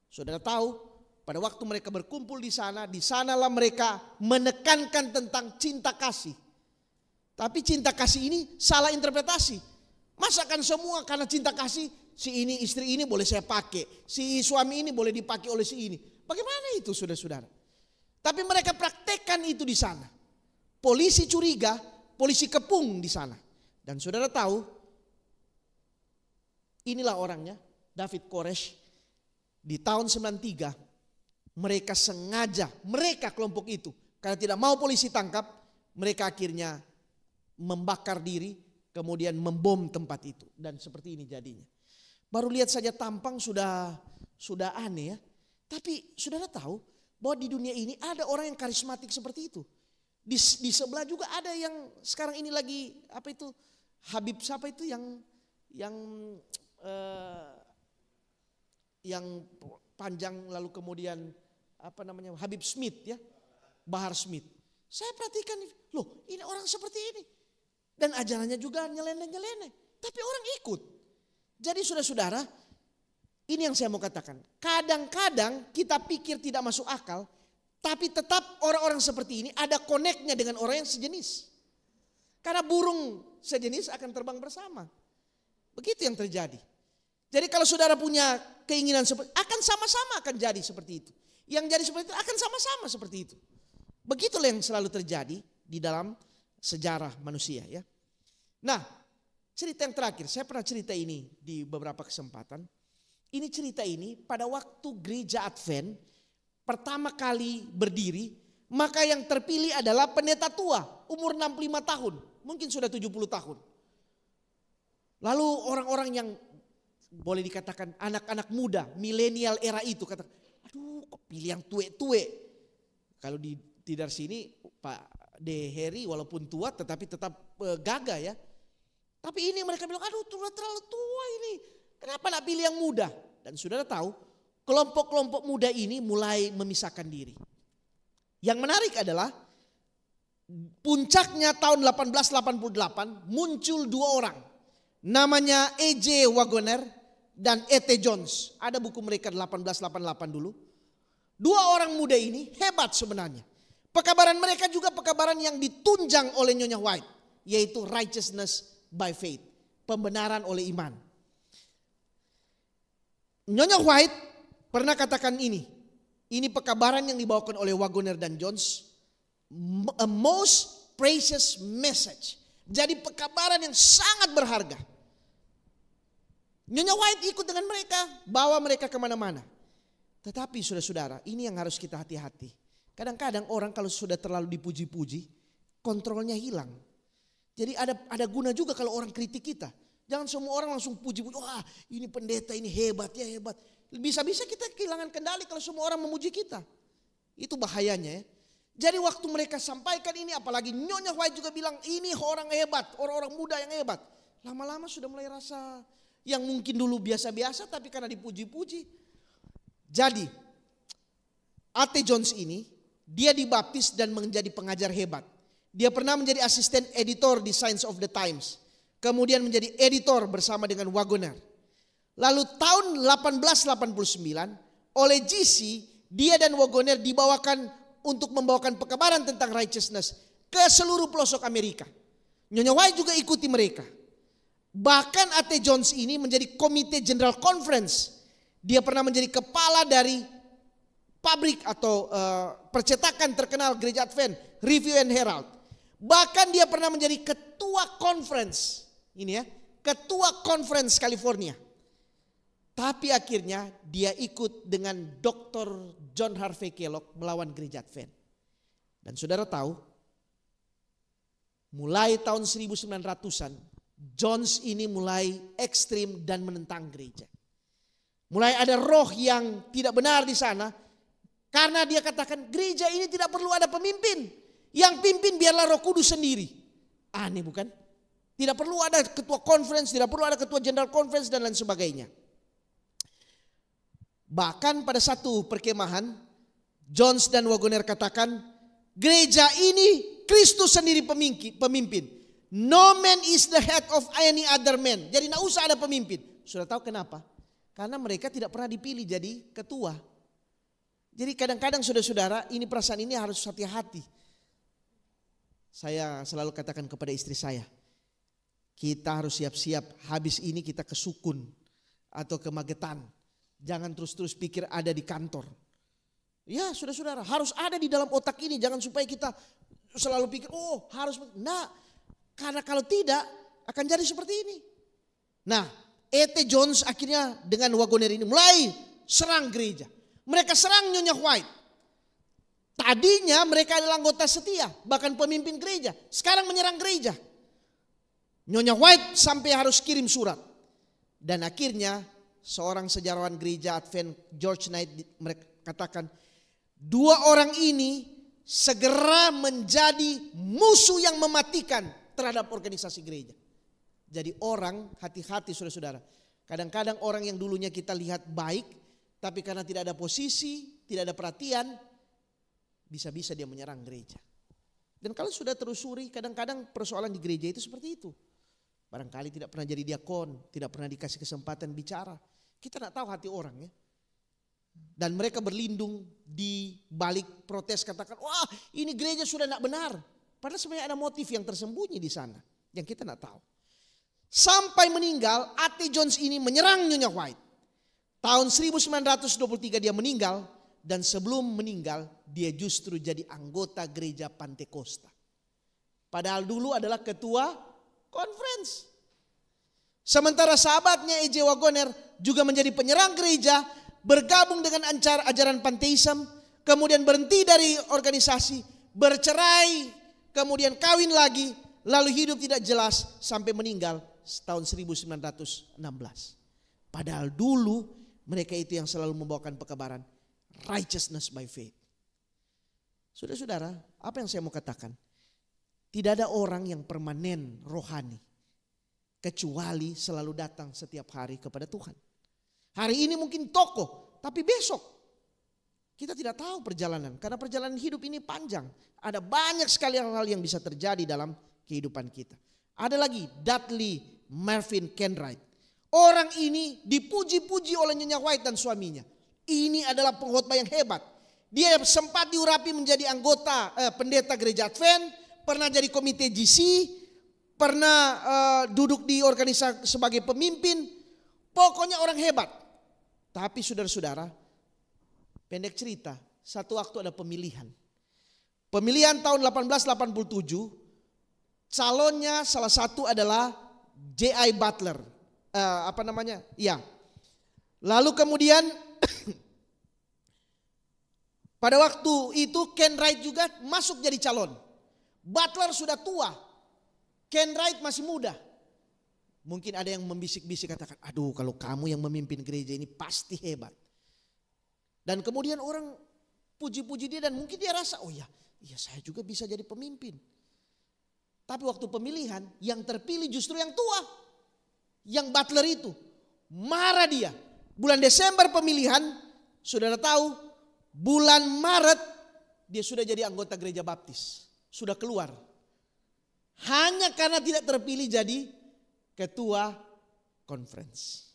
Saudara tahu, pada waktu mereka berkumpul di sanalah mereka menekankan tentang cinta kasih. Tapi cinta kasih ini salah interpretasi. Masakan semua karena cinta kasih, si ini istri ini boleh saya pakai, si suami ini boleh dipakai oleh si ini. Bagaimana itu saudara-saudara? Tapi mereka praktekkan itu di sana. Polisi curiga, polisi kepung di sana. Dan saudara tahu, inilah orangnya, David Koresh. Di tahun 93, mereka sengaja, mereka kelompok itu, karena tidak mau polisi tangkap, mereka akhirnya membakar diri, kemudian membom tempat itu. Dan seperti ini jadinya. Baru lihat saja tampang sudah aneh ya. Tapi saudara tahu bahwa di dunia ini ada orang yang karismatik seperti itu. Di sebelah juga ada yang sekarang ini lagi Habib siapa itu yang panjang lalu kemudian Habib Smith ya, Bahar Smith. Saya perhatikan, loh ini orang seperti ini. Dan ajarannya juga nyeleneh-nyeleneh. Tapi orang ikut. Jadi saudara-saudara, ini yang saya mau katakan. Kadang-kadang kita pikir tidak masuk akal. Tapi tetap orang-orang seperti ini ada koneknya dengan orang yang sejenis. Karena burung sejenis akan terbang bersama. Begitu yang terjadi. Jadi kalau saudara punya keinginan seperti akan sama-sama akan jadi seperti itu. Yang jadi seperti itu akan sama-sama seperti itu. Begitulah yang selalu terjadi di dalam sejarah manusia ya. Nah, cerita yang terakhir, saya pernah cerita ini di beberapa kesempatan. Ini cerita ini pada waktu gereja Advent pertama kali berdiri, maka yang terpilih adalah pendeta tua, umur 65 tahun, mungkin sudah 70 tahun. Lalu orang-orang yang boleh dikatakan anak-anak muda, milenial era itu kata, aduh kok pilih yang tue-tue. Kalau di Tidar sini Pak De Heri walaupun tua tetapi tetap gagah ya. Tapi ini mereka bilang, aduh terlalu tua ini, kenapa nak pilih yang muda? Dan saudara tahu, kelompok-kelompok muda ini mulai memisahkan diri. Yang menarik adalah puncaknya tahun 1888 muncul dua orang. Namanya E.J. Wagoner dan E.T. Jones. Ada buku mereka 1888 dulu. Dua orang muda ini hebat sebenarnya. Pekabaran mereka juga pekabaran yang ditunjang oleh Nyonya White. Yaitu righteousness by faith. Pembenaran oleh iman. Nyonya White pernah katakan ini. Ini pekabaran yang dibawakan oleh Wagoner dan Jones. A most precious message. Jadi pekabaran yang sangat berharga. Nyonya White ikut dengan mereka. Bawa mereka kemana-mana. Tetapi saudara-saudara, ini yang harus kita hati-hati. Kadang-kadang orang kalau sudah terlalu dipuji-puji, kontrolnya hilang. Jadi ada guna juga kalau orang kritik kita. Jangan semua orang langsung puji-puji, wah ini pendeta ini hebat ya hebat. Bisa-bisa kita kehilangan kendali kalau semua orang memuji kita. Itu bahayanya ya. Jadi waktu mereka sampaikan ini, apalagi Nyonya White juga bilang ini orang hebat, orang-orang muda yang hebat. Lama-lama sudah mulai rasa yang mungkin dulu biasa-biasa tapi karena dipuji-puji. Jadi A.T. Jones ini dia dibaptis dan menjadi pengajar hebat. Dia pernah menjadi asisten editor di Signs of the Times. Kemudian menjadi editor bersama dengan Wagoner. Lalu tahun 1889 oleh GC dia dan Wagoner dibawakan untuk membawakan pekabaran tentang righteousness ke seluruh pelosok Amerika. Nyonya White juga ikuti mereka. Bahkan A.T. Jones ini menjadi komite General Conference. Dia pernah menjadi kepala dari pabrik atau percetakan terkenal Gereja Advent, Review and Herald. Bahkan dia pernah menjadi ketua conference. Ini ya, ketua conference California. Tapi akhirnya dia ikut dengan Dr. John Harvey Kellogg melawan Gereja Advent. Dan saudara tahu, mulai tahun 1900-an, Jones ini mulai ekstrim dan menentang gereja. Mulai ada roh yang tidak benar di sana. Karena dia katakan gereja ini tidak perlu ada pemimpin. Yang pimpin biarlah Roh Kudus sendiri. Aneh bukan? Tidak perlu ada ketua conference, tidak perlu ada ketua general conference dan lain sebagainya. Bahkan pada satu perkemahan, Jones dan Wagoner katakan, gereja ini Kristus sendiri pemimpin. No man is the head of any other man. Jadi tidak usah ada pemimpin. Sudah tahu kenapa? Karena mereka tidak pernah dipilih jadi ketua. Jadi kadang-kadang saudara-saudara, ini perasaan ini harus hati-hati. Saya selalu katakan kepada istri saya, kita harus siap-siap habis ini kita ke Sukun atau ke Magetan. Jangan terus-terus pikir ada di kantor. Ya saudara-saudara, harus ada di dalam otak ini. Jangan supaya kita selalu pikir, oh harus. Nah, karena kalau tidak akan jadi seperti ini. Nah, A.T. Jones akhirnya dengan Wagoner ini mulai serang gereja. Mereka serang Nyonya White. Tadinya mereka adalah anggota setia, bahkan pemimpin gereja. Sekarang menyerang gereja. Nyonya White sampai harus kirim surat. Dan akhirnya seorang sejarawan gereja Advent, George Knight, mereka katakan, dua orang ini segera menjadi musuh yang mematikan terhadap organisasi gereja. Jadi orang, hati-hati saudara-saudara. Kadang-kadang orang yang dulunya kita lihat baik, tapi karena tidak ada posisi, tidak ada perhatian, bisa-bisa dia menyerang gereja. Dan kalau sudah telusuri, kadang-kadang persoalan di gereja itu seperti itu. Barangkali tidak pernah jadi diakon, tidak pernah dikasih kesempatan bicara. Kita tidak tahu hati orang ya. Dan mereka berlindung di balik protes, katakan, wah ini gereja sudah tidak benar. Padahal sebenarnya ada motif yang tersembunyi di sana, yang kita tidak tahu. Sampai meninggal, A.T. Jones ini menyerang Nyonya White. Tahun 1923 dia meninggal, dan sebelum meninggal dia justru jadi anggota gereja Pantekosta. Padahal dulu adalah ketua conference. Sementara sahabatnya E.J. Wagoner juga menjadi penyerang gereja, bergabung dengan ajaran Panteism, kemudian berhenti dari organisasi, bercerai, kemudian kawin lagi, lalu hidup tidak jelas sampai meninggal tahun 1916. Padahal dulu mereka itu yang selalu membawakan pekabaran righteousness by faith. Saudara-saudara, apa yang saya mau katakan? Tidak ada orang yang permanen rohani kecuali selalu datang setiap hari kepada Tuhan. Hari ini mungkin tokoh, tapi besok kita tidak tahu perjalanan. Karena perjalanan hidup ini panjang. Ada banyak sekali hal-hal yang bisa terjadi dalam kehidupan kita. Ada lagi Dudley Marvin Kenwright. Orang ini dipuji-puji oleh Nyonya White dan suaminya. Ini adalah pengkhotbah yang hebat. Dia sempat diurapi menjadi anggota pendeta gereja Advent, pernah jadi komite GC, pernah duduk di organisasi sebagai pemimpin. Pokoknya orang hebat. Tapi saudara-saudara, pendek cerita, satu waktu ada pemilihan. Pemilihan tahun 1887, calonnya salah satu adalah J.I. Butler. Lalu kemudian pada waktu itu Ken Wright juga masuk jadi calon. Butler sudah tua, Ken Wright masih muda. Mungkin ada yang membisik-bisik katakan, aduh kalau kamu yang memimpin gereja ini pasti hebat. Dan kemudian orang puji-puji dia dan mungkin dia rasa, oh ya saya juga bisa jadi pemimpin. Tapi waktu pemilihan yang terpilih justru yang tua. Yang Butler itu. marah dia. Bulan Desember pemilihan, saudara tahu, bulan Maret dia sudah jadi anggota gereja baptis. Sudah keluar. Hanya karena tidak terpilih jadi ketua conference.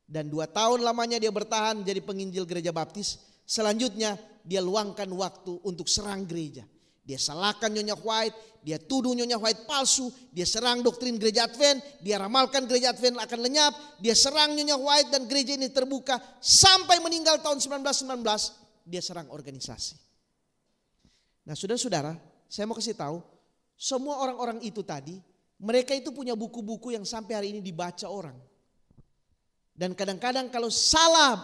Dan 2 tahun lamanya dia bertahan jadi penginjil gereja baptis. Selanjutnya dia luangkan waktu untuk serang gereja. Dia salahkan Nyonya White, dia tuduh Nyonya White palsu, dia serang doktrin gereja Advent, dia ramalkan gereja Advent akan lenyap, dia serang Nyonya White dan gereja ini terbuka. Sampai meninggal tahun 1919, dia serang organisasi. Nah saudara-saudara, saya mau kasih tahu, semua orang-orang itu tadi, mereka itu punya buku-buku yang sampai hari ini dibaca orang. Dan kadang-kadang kalau salah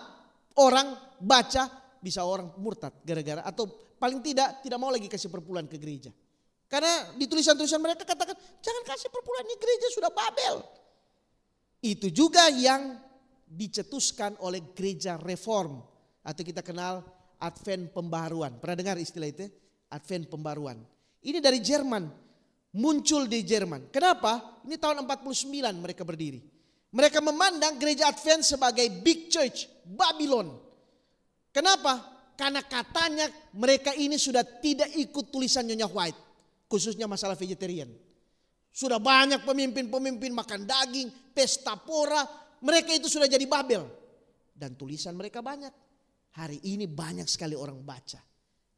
orang baca, bisa orang murtad gara-gara, atau paling tidak mau lagi kasih perpuluhan ke gereja. Karena di tulisan-tulisan mereka katakan, jangan kasih perpuluhan, ini gereja sudah Babel. Itu juga yang dicetuskan oleh gereja reform, atau kita kenal Advent pembaharuan. Pernah dengar istilah itu? Advent pembaharuan. Ini dari Jerman, muncul di Jerman. Kenapa? Ini tahun 49 mereka berdiri. Mereka memandang gereja Advent sebagai big church, Babylon. Kenapa? Karena katanya mereka ini sudah tidak ikut tulisan Nyonya White. Khususnya masalah vegetarian. Sudah banyak pemimpin-pemimpin makan daging, pesta pora. Mereka itu sudah jadi Babel. Dan tulisan mereka banyak. Hari ini banyak sekali orang baca.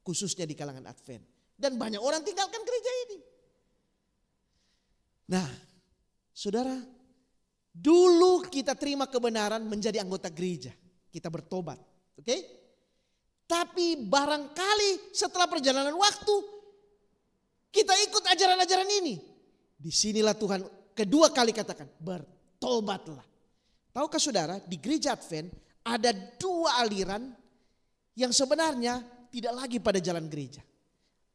Khususnya di kalangan Advent. Dan banyak orang tinggalkan gereja ini. Nah, saudara, dulu kita terima kebenaran menjadi anggota gereja. Kita bertobat. Oke? Tapi barangkali setelah perjalanan waktu kita ikut ajaran-ajaran ini. Disinilah Tuhan kedua kali katakan bertobatlah. Tahukah saudara, di gereja Advent ada 2 aliran yang sebenarnya tidak lagi pada jalan gereja.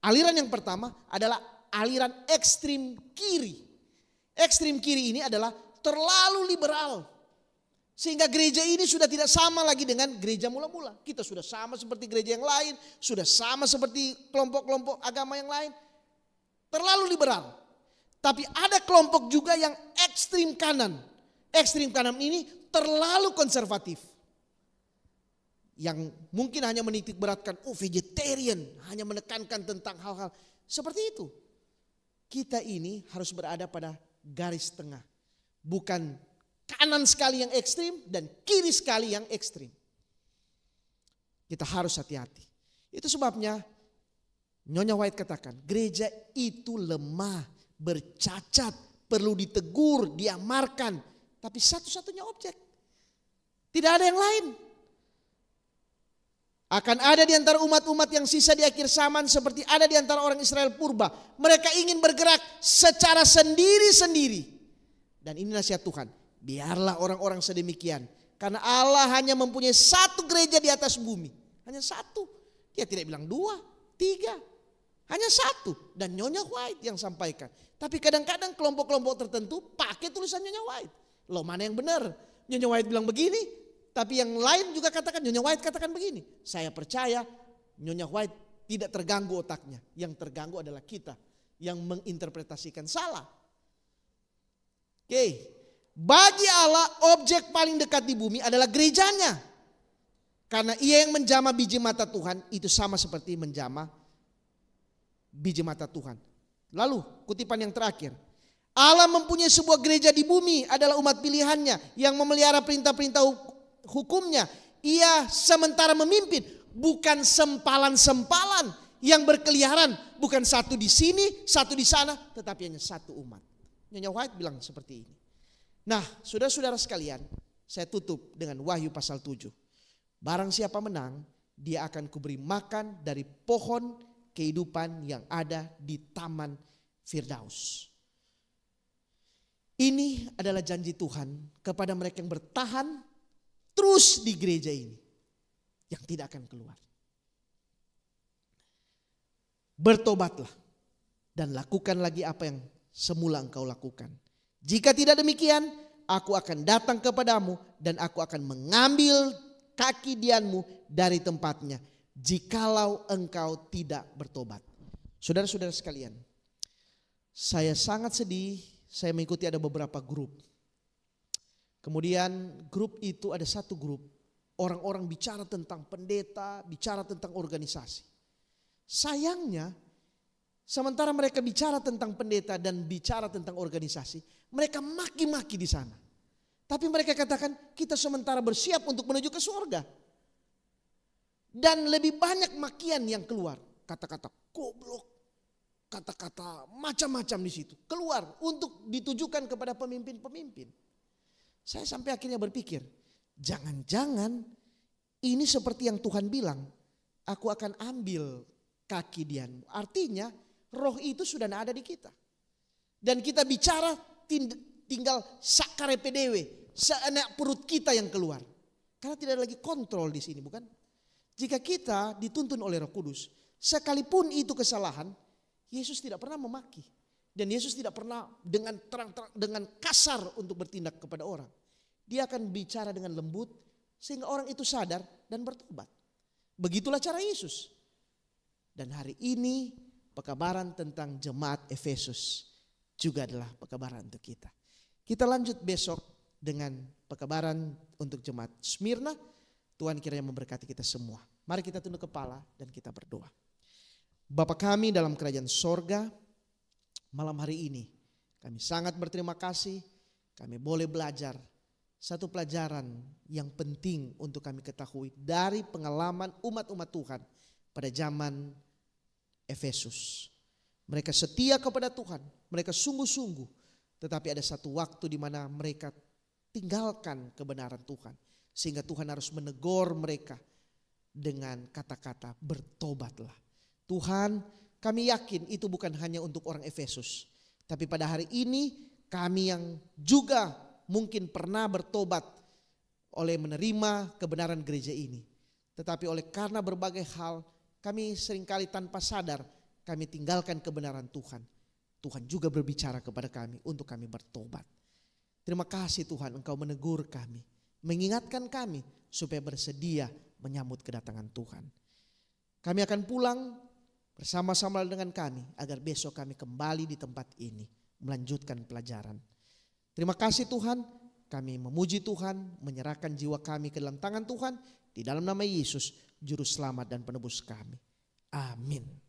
Aliran yang pertama adalah aliran ekstrim kiri. Ekstrim kiri ini adalah terlalu liberal. Sehingga gereja ini sudah tidak sama lagi dengan gereja mula-mula. Kita sudah sama seperti gereja yang lain. Sudah sama seperti kelompok-kelompok agama yang lain. Terlalu liberal. Tapi ada kelompok juga yang ekstrim kanan. Ekstrim kanan ini terlalu konservatif. Yang mungkin hanya menitik beratkan, vegetarian. Hanya menekankan tentang hal-hal seperti itu. Kita ini harus berada pada garis tengah. Bukan kanan sekali yang ekstrim dan kiri sekali yang ekstrim. Kita harus hati-hati. Itu sebabnya Nyonya White katakan, gereja itu lemah, bercacat, perlu ditegur, diamarkan. Tapi satu-satunya objek. Tidak ada yang lain. Akan ada di antara umat-umat yang sisa di akhir zaman seperti ada di antara orang Israel purba. Mereka ingin bergerak secara sendiri-sendiri. Dan ini nasihat Tuhan. Biarlah orang-orang sedemikian. Karena Allah hanya mempunyai 1 gereja di atas bumi. Hanya 1. Dia tidak bilang 2, 3. Hanya 1. Dan Nyonya White yang sampaikan. Tapi kadang-kadang kelompok-kelompok tertentu pakai tulisan Nyonya White. Loh, mana yang benar? Nyonya White bilang begini. Tapi yang lain juga katakan, Nyonya White katakan begini. Saya percaya Nyonya White tidak terganggu otaknya. Yang terganggu adalah kita yang menginterpretasikan salah. Oke. Bagi Allah objek paling dekat di bumi adalah gerejanya. Karena ia yang menjamah biji mata Tuhan itu sama seperti menjamah biji mata Tuhan. Lalu kutipan yang terakhir. Allah mempunyai sebuah gereja di bumi adalah umat pilihannya yang memelihara perintah-perintah hukumnya. Ia sementara memimpin, bukan sempalan-sempalan yang berkeliaran. Bukan satu di sini, satu di sana, tetapi hanya satu umat. Nyonya White bilang seperti ini. Nah, saudara-saudara sekalian, saya tutup dengan Wahyu pasal 7. Barang siapa menang, dia akan kuberi makan dari pohon kehidupan yang ada di Taman Firdaus. Ini adalah janji Tuhan kepada mereka yang bertahan terus di gereja ini. Yang tidak akan keluar. Bertobatlah dan lakukan lagi apa yang semula engkau lakukan. Jika tidak demikian, aku akan datang kepadamu dan aku akan mengambil kaki dianmu dari tempatnya. Jikalau engkau tidak bertobat. Saudara-saudara sekalian, saya sangat sedih. Saya mengikuti ada beberapa grup. Kemudian grup itu ada satu grup, orang-orang bicara tentang pendeta, bicara tentang organisasi. Sayangnya, sementara mereka bicara tentang pendeta dan bicara tentang organisasi, mereka maki-maki di sana. Tapi mereka katakan kita sementara bersiap untuk menuju ke surga. Dan lebih banyak makian yang keluar, kata-kata goblok, kata-kata macam-macam di situ keluar untuk ditujukan kepada pemimpin-pemimpin. Saya sampai akhirnya berpikir, jangan-jangan ini seperti yang Tuhan bilang, aku akan ambil kaki Dianmu. Artinya roh itu sudah ada di kita. Dan kita bicara tinggal sakare PDW, seenak perut kita yang keluar. Karena tidak ada lagi kontrol di sini, bukan? Jika kita dituntun oleh Roh Kudus, sekalipun itu kesalahan, Yesus tidak pernah memaki. Dan Yesus tidak pernah dengan terang-terang, dengan kasar untuk bertindak kepada orang. Dia akan bicara dengan lembut sehingga orang itu sadar dan bertobat. Begitulah cara Yesus. Dan hari ini pekabaran tentang jemaat Efesus juga adalah pekabaran untuk kita. Kita lanjut besok dengan pekabaran untuk jemaat Smyrna. Tuhan kiranya memberkati kita semua. Mari kita tunduk kepala dan kita berdoa. Bapa kami dalam kerajaan sorga, malam hari ini kami sangat berterima kasih. Kami boleh belajar satu pelajaran yang penting untuk kami ketahui dari pengalaman umat-umat Tuhan pada zaman Efesus. Mereka setia kepada Tuhan, mereka sungguh-sungguh. Tetapi ada satu waktu di mana mereka tinggalkan kebenaran Tuhan. Sehingga Tuhan harus menegur mereka dengan kata-kata bertobatlah. Tuhan, kami yakin itu bukan hanya untuk orang Efesus. Tapi pada hari ini kami yang juga mungkin pernah bertobat oleh menerima kebenaran gereja ini. Tetapi oleh karena berbagai hal kami seringkali tanpa sadar kami tinggalkan kebenaran Tuhan. Tuhan juga berbicara kepada kami untuk kami bertobat. Terima kasih Tuhan, Engkau menegur kami, mengingatkan kami supaya bersedia menyambut kedatangan Tuhan. Kami akan pulang bersama-sama dengan kami agar besok kami kembali di tempat ini melanjutkan pelajaran. Terima kasih Tuhan, kami memuji Tuhan, menyerahkan jiwa kami ke dalam tangan Tuhan di dalam nama Yesus, Juru Selamat dan Penebus kami. Amin.